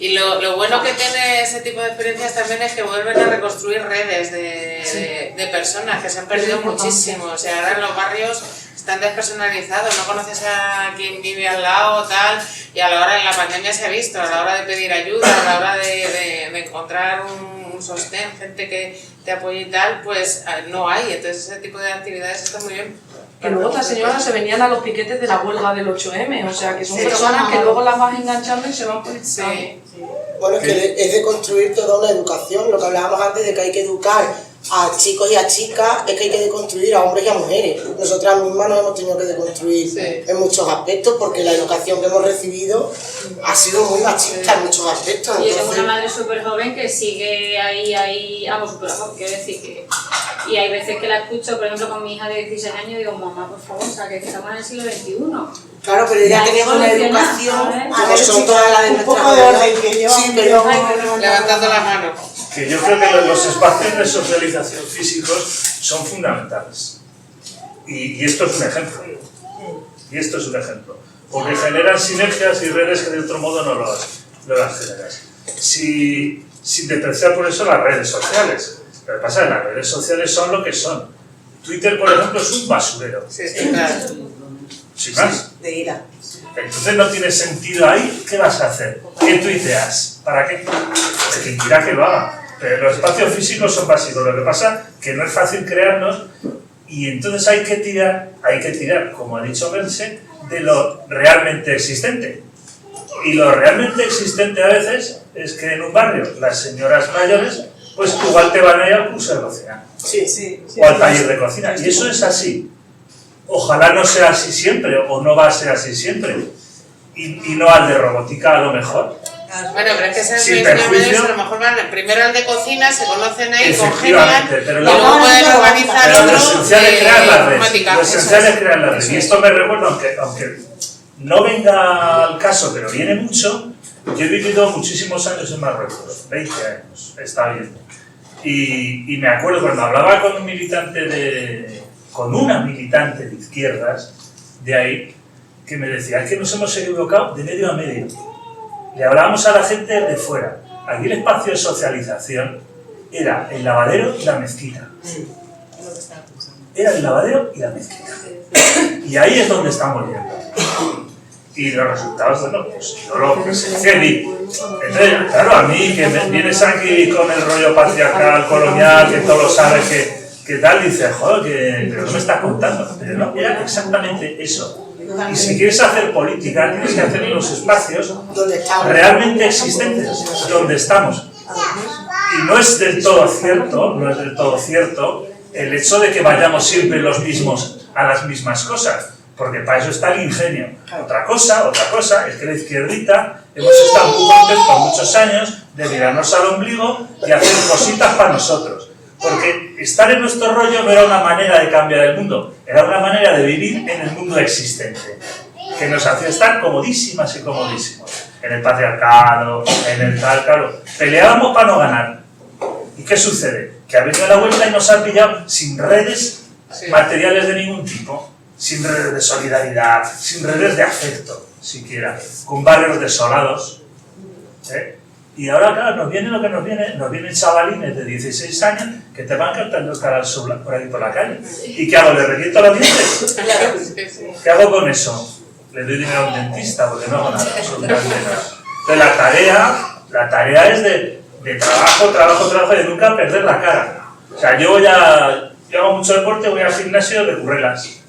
y lo bueno que tiene ese tipo de experiencias también es que vuelven a reconstruir redes de personas que se han perdido muchísimo. O sea, ahora en los barrios están despersonalizados, no conoces a quien vive al lado tal, y a la hora, en la pandemia se ha visto, a la hora de pedir ayuda, a la hora de encontrar un sostén, gente que te apoye y tal, pues no hay. Entonces ese tipo de actividades está muy bien. que luego estas señoras se venían a los piquetes de la huelga del 8M, o sea, que son personas que luego las vas enganchando y se van politizando. Bueno, es que es de construir toda una educación, lo que hablábamos antes de que hay que educar a chicos y a chicas, es que hay que deconstruir a hombres y a mujeres. Nosotras mismas nos hemos tenido que deconstruir en muchos aspectos porque la educación que hemos recibido ha sido muy machista en muchos aspectos. Y eres una madre súper joven que sigue ahí, vamos, súper joven, quiero decir que... Y hay veces que la escucho, por ejemplo, con mi hija de 16 años, y digo, mamá, por favor, o sea, que estamos en el siglo XXI. Claro, pero ya teníamos una educación, nosotros la de nuestra poco de orden que llevamos. Sí, pero levantando la mano. Que yo creo que los espacios de socialización físicos son fundamentales. Y esto es un ejemplo. Y esto es un ejemplo. Porque generan sinergias y redes que de otro modo no las generas. Sin despreciar por eso las redes sociales. Lo que pasa es que las redes sociales son lo que son. Twitter, por ejemplo, es un basurero. Sin más. De ira. Entonces no tiene sentido ahí. ¿Qué vas a hacer? ¿Qué tuiteas? ¿Para qué? Quien quiera que lo haga. Pero los espacios físicos son básicos. Lo que pasa es que no es fácil crearnos y entonces hay que tirar, como ha dicho Merce, de lo realmente existente. Y lo realmente existente a veces es que en un barrio las señoras mayores pues igual te van a ir al curso de cocina. O al taller de cocina. Y eso es así. Ojalá no sea así siempre, o no va a ser así siempre. Y no al de robótica a lo mejor. Bueno, pero es que esas Sin mayores perjuicio, a lo mejor van primero al de cocina, se conocen ahí, efectivamente, congenian, pero y luego pueden organizar pero otro lo esencial es crear la red. informática. Lo esencial es crear la red. Y esto me recuerda, aunque no venga al caso, pero viene mucho, yo he vivido muchísimos años en Marruecos, 20 años, está bien. Y me acuerdo cuando hablaba con una militante de izquierdas de ahí, que me decía, es que nos hemos equivocado de medio a medio. Le hablábamos a la gente de fuera. Aquí el espacio de socialización era el lavadero y la mezquita. Era el lavadero y la mezquita. Y ahí es donde estamos yendo. Y los resultados, bueno, pues yo lo presencié vi. Entonces, claro, a mí que vienes aquí con el rollo patriarcal, colonial, que todo lo sabes, que tal, dices, joder, pero no me estás contando. Pero no, era exactamente eso. Y si quieres hacer política, tienes que hacer en los espacios realmente existentes, donde estamos. Y no es del todo cierto, el hecho de que vayamos siempre los mismos a las mismas cosas, porque para eso está el ingenio. Otra cosa es que la izquierdita hemos estado muy contentos muchos años de mirarnos al ombligo y hacer cositas para nosotros. Porque estar en nuestro rollo no era una manera de cambiar el mundo, era una manera de vivir en el mundo existente, que nos hacía estar comodísimas y comodísimos. En el patriarcado, en el tal, claro. Peleábamos para no ganar. ¿Y qué sucede? Que ha venido la vuelta y nos ha pillado sin redes materiales de ningún tipo, sin redes de solidaridad, sin redes de afecto, siquiera, con barrios desolados. Y ahora, claro, nos viene lo que nos vienen chavalines de 16 años que te van cantando el canal por ahí por la calle. ¿Y qué hago? ¿Le reviento los dientes? ¿Qué hago con eso? Le doy dinero a un dentista porque no hago nada, absolutamente nada. Entonces la tarea es de trabajo y de nunca perder la cara. O sea, yo hago mucho deporte, voy al gimnasio de currelas.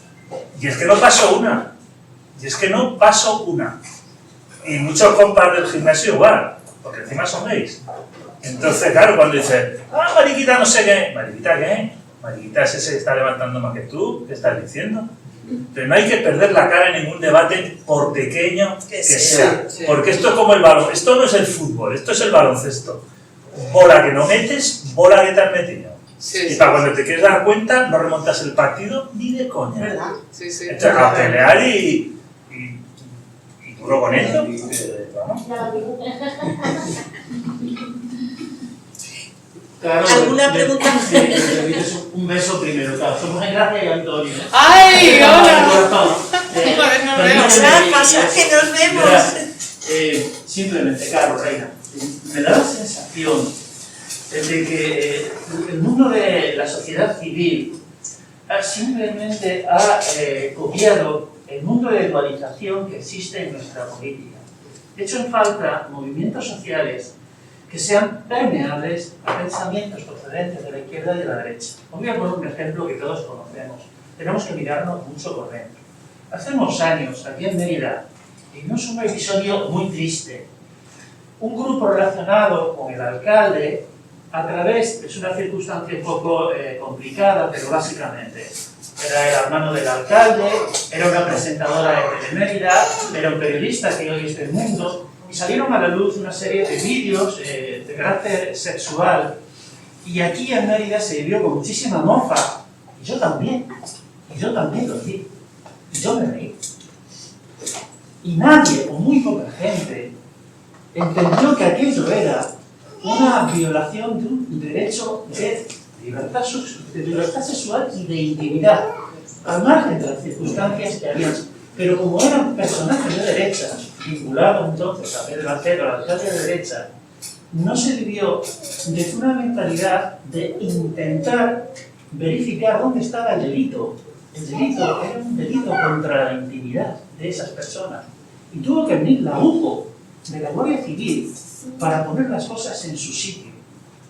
Y es que no paso una. Y muchos compas del gimnasio igual. Porque encima son gays. Entonces, claro, cuando dices, mariquita no sé qué, ¿mariquita qué? Mariquita es ese que está levantando más que tú, ¿qué estás diciendo? Pero no hay que perder la cara en ningún debate, por pequeño que sea. Porque esto es como el balón, esto no es el fútbol, esto es el baloncesto. Bola que no metes, bola que te has metido. Y para cuando te quieres dar cuenta, no remontas el partido ni de coña. ¿Verdad? Entonces, a pelear y duro con ello. Claro, ¿alguna pregunta? Un beso primero, claro. Somos Engracia y Antonio. ¡Ay, hola! Pasa que nos vemos. Simplemente, claro, Reina, me da la sensación de que el mundo de la sociedad civil simplemente ha copiado el mundo de dualización que existe en nuestra política. De hecho, en falta movimientos sociales que sean permeables a pensamientos procedentes de la izquierda y de la derecha. Os voy a poner un ejemplo que todos conocemos. tenemos que mirarnos mucho por dentro. Hace unos años, aquí en Mérida, vimos un episodio muy triste. Un grupo relacionado con el alcalde, a través, es una circunstancia un poco complicada, pero básicamente era el hermano del alcalde, era una presentadora de Telemérida, era un periodista que hoy es del Mundo, y salieron a la luz una serie de vídeos de carácter sexual, y aquí en Mérida se vivió con muchísima mofa, y yo también lo vi, y yo me reí. Y nadie, o muy poca gente, entendió que aquello era una violación de un derecho de libertad sexual y de intimidad, al margen de las circunstancias que habían. Pero como eran personajes de derecha, vinculados entonces a Pedro Acero, al alcalde de derecha, no se vivió desde una mentalidad de intentar verificar dónde estaba el delito. El delito era un delito contra la intimidad de esas personas. Y tuvo que venir la UPO de la Guardia Civil para poner las cosas en su sitio.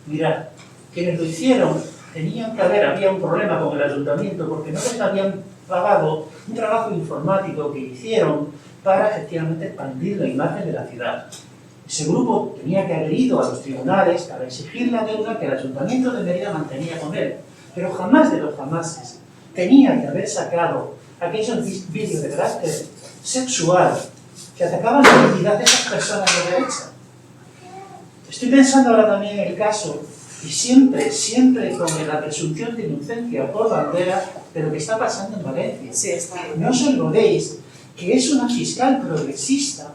Mirad, quienes lo hicieron tenían que había un problema con el ayuntamiento porque no les habían pagado un trabajo informático que hicieron para efectivamente expandir la imagen de la ciudad. Ese grupo tenía que haber ido a los tribunales para exigir la deuda que el ayuntamiento de Mérida mantenía con él, pero jamás de los jamases tenía que haber sacado aquellos vídeos de carácter sexual que atacaban la dignidad de esas personas de derecha. Estoy pensando ahora también en el caso, y siempre con la presunción de inocencia por bandera de lo que está pasando en Valencia. Sí, está bien. No os olvidéis que es una fiscal progresista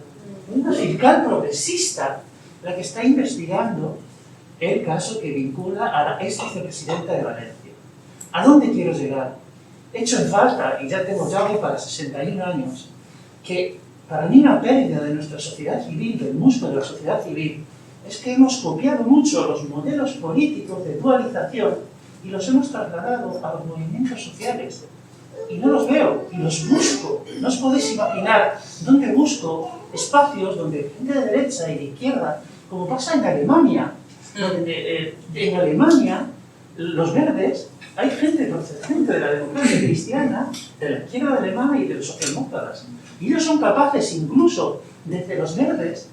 la que está investigando el caso que vincula a la ex vicepresidenta de Valencia. ¿A dónde quiero llegar? He hecho en falta, y ya voy para 61 años, que para mí una pérdida de nuestra sociedad civil, del músculo de la sociedad civil, es que hemos copiado mucho los modelos políticos de dualización y los hemos trasladado a los movimientos sociales. Y no los veo, y los busco. No os podéis imaginar dónde busco espacios donde gente de derecha y de izquierda, como pasa en Alemania, donde en Alemania los verdes, hay gente procedente de la democracia cristiana, de la izquierda alemana y de los socialdemócratas. Y ellos son capaces incluso, desde los verdes,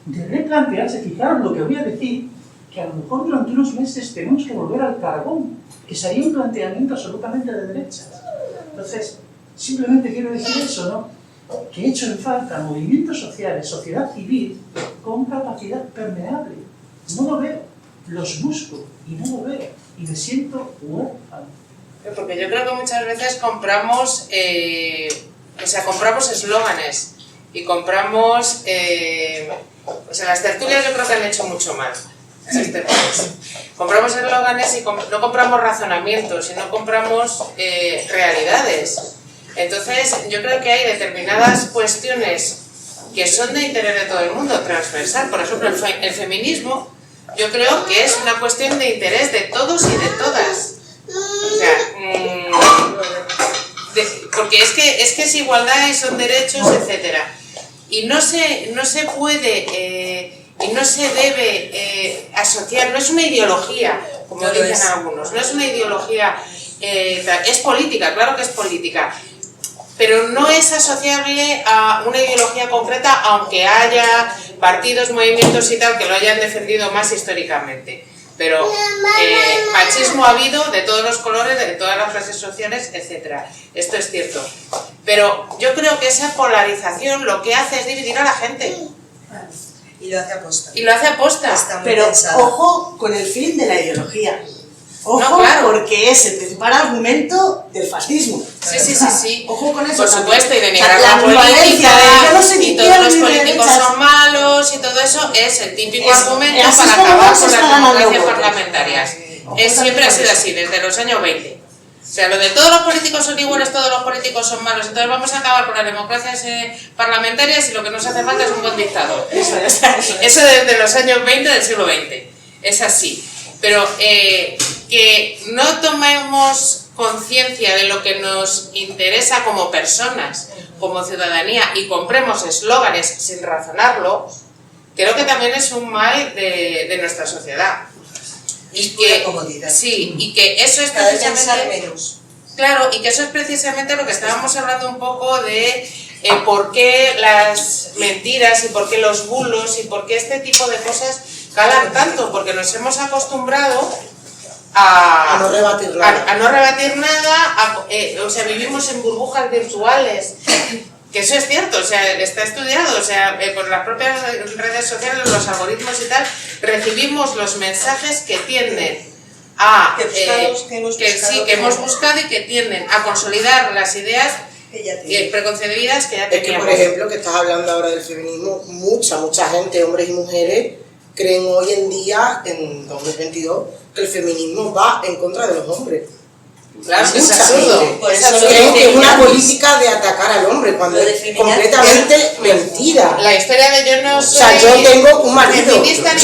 de replantearse, fijaros lo que voy a decir, que a lo mejor durante unos meses tenemos que volver al carbón, que sería un planteamiento absolutamente de derechas. Entonces, simplemente quiero decir eso, ¿no? Que he hecho en falta movimientos sociales, sociedad civil, con capacidad permeable. No lo veo, los busco y no lo veo, y me siento huérfano. Porque yo creo que muchas veces compramos eslóganes y compramos, las tertulias yo creo que han hecho mucho mal. Compramos eslóganes y no compramos razonamientos y no compramos realidades. Entonces yo creo que hay determinadas cuestiones que son de interés de todo el mundo, transversal. Por ejemplo, el feminismo yo creo que es una cuestión de interés de todos y de todas. O sea, porque es que es igualdad y son derechos, etcétera. Y no se puede y no se debe asociar, no es una ideología, como dicen algunos, no es una ideología, es política, claro que es política, pero no es asociable a una ideología concreta, aunque haya partidos, movimientos y tal que lo hayan defendido más históricamente. Pero machismo ha habido de todos los colores, de todas las clases sociales, etc. Esto es cierto. Pero yo creo que esa polarización lo que hace es dividir a la gente. Y lo hace aposta. Y lo hace aposta. Pero ojo con el fin de la ideología. Ojo, no, claro, porque es el principal argumento del fascismo. Sí. Ojo con eso. Por supuesto, también. y denigrar la política, y todos los políticos son malos, y todo eso es el típico argumento para acabar con las democracias parlamentarias. Siempre ha sido así, desde los años 20. O sea, lo de todos los políticos son iguales, todos los políticos son malos, entonces vamos a acabar con las democracias parlamentarias y lo que nos hace falta es un buen dictador. Eso desde los años 20 del siglo XX. Es así. Pero que no tomemos conciencia de lo que nos interesa como personas, como ciudadanía, y compremos eslóganes sin razonarlo, creo que también es un mal de nuestra sociedad. Y que, sí, y que eso es cada vez precisamente... pensar menos. Claro, y que eso es precisamente lo que estábamos hablando un poco de por qué las mentiras y por qué los bulos y por qué este tipo de cosas calan tanto, porque nos hemos acostumbrado a no rebatir nada. A no rebatir nada, o sea, vivimos en burbujas virtuales. Que eso es cierto, o sea, está estudiado, o sea, por las propias redes sociales, los algoritmos y tal, recibimos los mensajes que tienden a que hemos buscado y que tienden a consolidar las ideas preconcebidas que ya teníamos. Es que, por ejemplo, que estás hablando ahora del feminismo, mucha gente, hombres y mujeres, creen hoy en día, en 2022, que el feminismo va en contra de los hombres. Claro, es absurdo. Creen que es una política de atacar al hombre, cuando es completamente mentira. La historia de yo no soy... O sea, yo tengo un marido. Feminista ni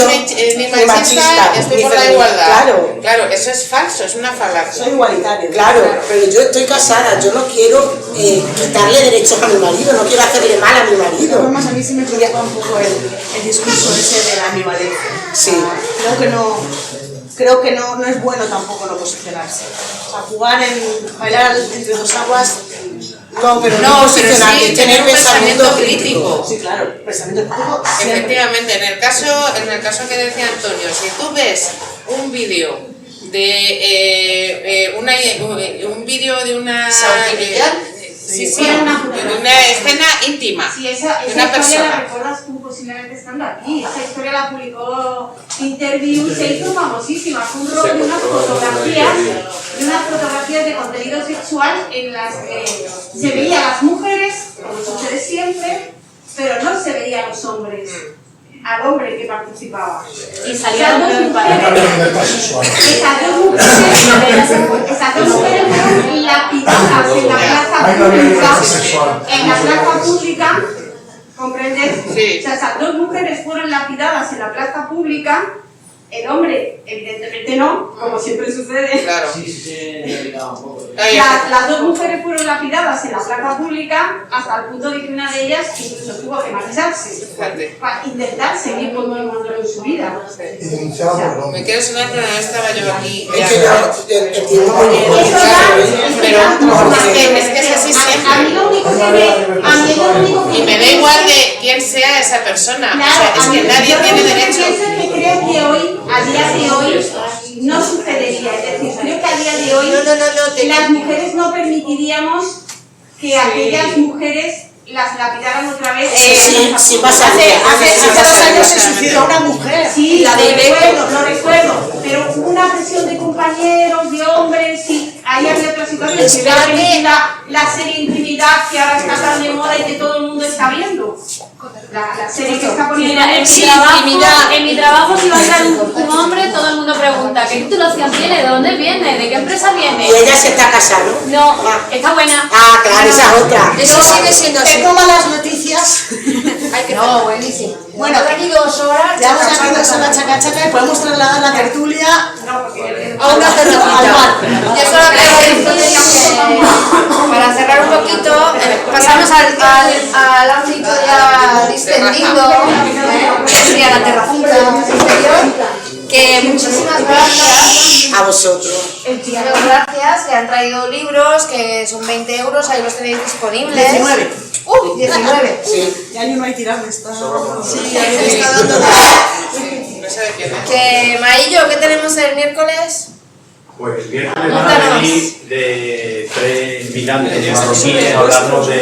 machista, estoy por la igualdad. Claro, eso es falso, es una falacia. Soy igualitario. Claro, pero yo estoy casada, yo no quiero quitarle derechos a mi marido, no quiero hacerle mal a mi marido. Además, a mí sí me preocupa un poco el discurso ese de la ambivalencia. Sí. Creo que no es bueno tampoco no posicionarse. O sea, jugar bailar entre dos aguas. No, pero no posicionarte, tener pensamiento crítico. Sí, claro, pensamiento crítico. Efectivamente, en el caso que decía Antonio, si tú ves un vídeo de un vídeo de una de una escena íntima sí, esa de una historia persona. la recuerdas tú posiblemente estando aquí. Esa historia la publicó Interview, se hizo famosísima. Fue un robo de unas fotografías de contenido sexual en las que se veía a las mujeres, como sucede siempre, pero no se veía a los hombres, al hombre que participaba. Y salían dos mujeres fueron lapidadas en la plaza pública, ¿comprendes? Sí. O sea, esas dos mujeres fueron lapidadas en la plaza pública, el hombre evidentemente no, como siempre sucede. Claro. Las dos mujeres fueron lapidadas en la plaza pública hasta el punto de que una de ellas incluso tuvo que marcharse para intentar seguir continuando en su vida. Me quiero sonar, pero no estaba yo aquí. Es que yo entiendo muy bien. Pero es que es así siempre. A mí lo único que y me da igual de quién sea esa persona. O sea, es que nadie tiene derecho. Yo creo que hoy, a día de hoy, no sucedería. Es decir, creo que a día de hoy las mujeres no permitiríamos que aquellas mujeres las lapidaran otra vez. Sí, pasa. Hace 2 años se suicidó una mujer. Sí, lo recuerdo. Pero hubo una presión de compañeros, de hombres, y ahí había otra situación. La serie Intimidad, que ahora está tan de moda y que todo el mundo está viendo. La serie que está poniendo. Mira, en mi trabajo si va a entrar un hombre, todo el mundo pregunta ¿qué titulación tiene? ¿De dónde viene? ¿De qué empresa viene? Y ella se está casando. No, está buena. Ah, claro, esa es otra. Eso sigue siendo así. Tengo malas noticias. No, buenísimo. Bueno, aquí 2 horas. Ya vamos a hacer la chaca y podemos trasladar la tertulia a una tertulia. Al bar. Yo solo quiero decir que, para cerrar un poquito, pasamos al ámbito ya distendido, que sería la terracita exterior, que muchísimas gracias a vosotros. Muchas gracias, que han traído libros, que son 20 euros, ahí los tenéis disponibles. 19. 19. Sí. Ya no hay tirarme, está. Sí, está dando. Que Maillo, ¿qué tenemos el miércoles? Pues el miércoles van a venir de 3 migrantes marroquíes a hablarnos de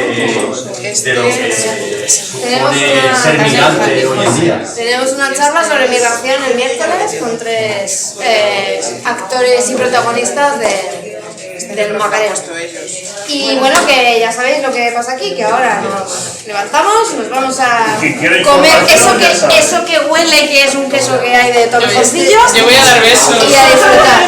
lo que supone ser migrante hoy en día. Tenemos una charla sobre migración el miércoles con 3 actores y protagonistas del Macarena. Y bueno, que ya sabéis lo que pasa aquí, que ahora nos levantamos, nos vamos a comer eso que huele, que es un queso que hay de torrejoncillos. Yo voy a dar besos. Y a disfrutar.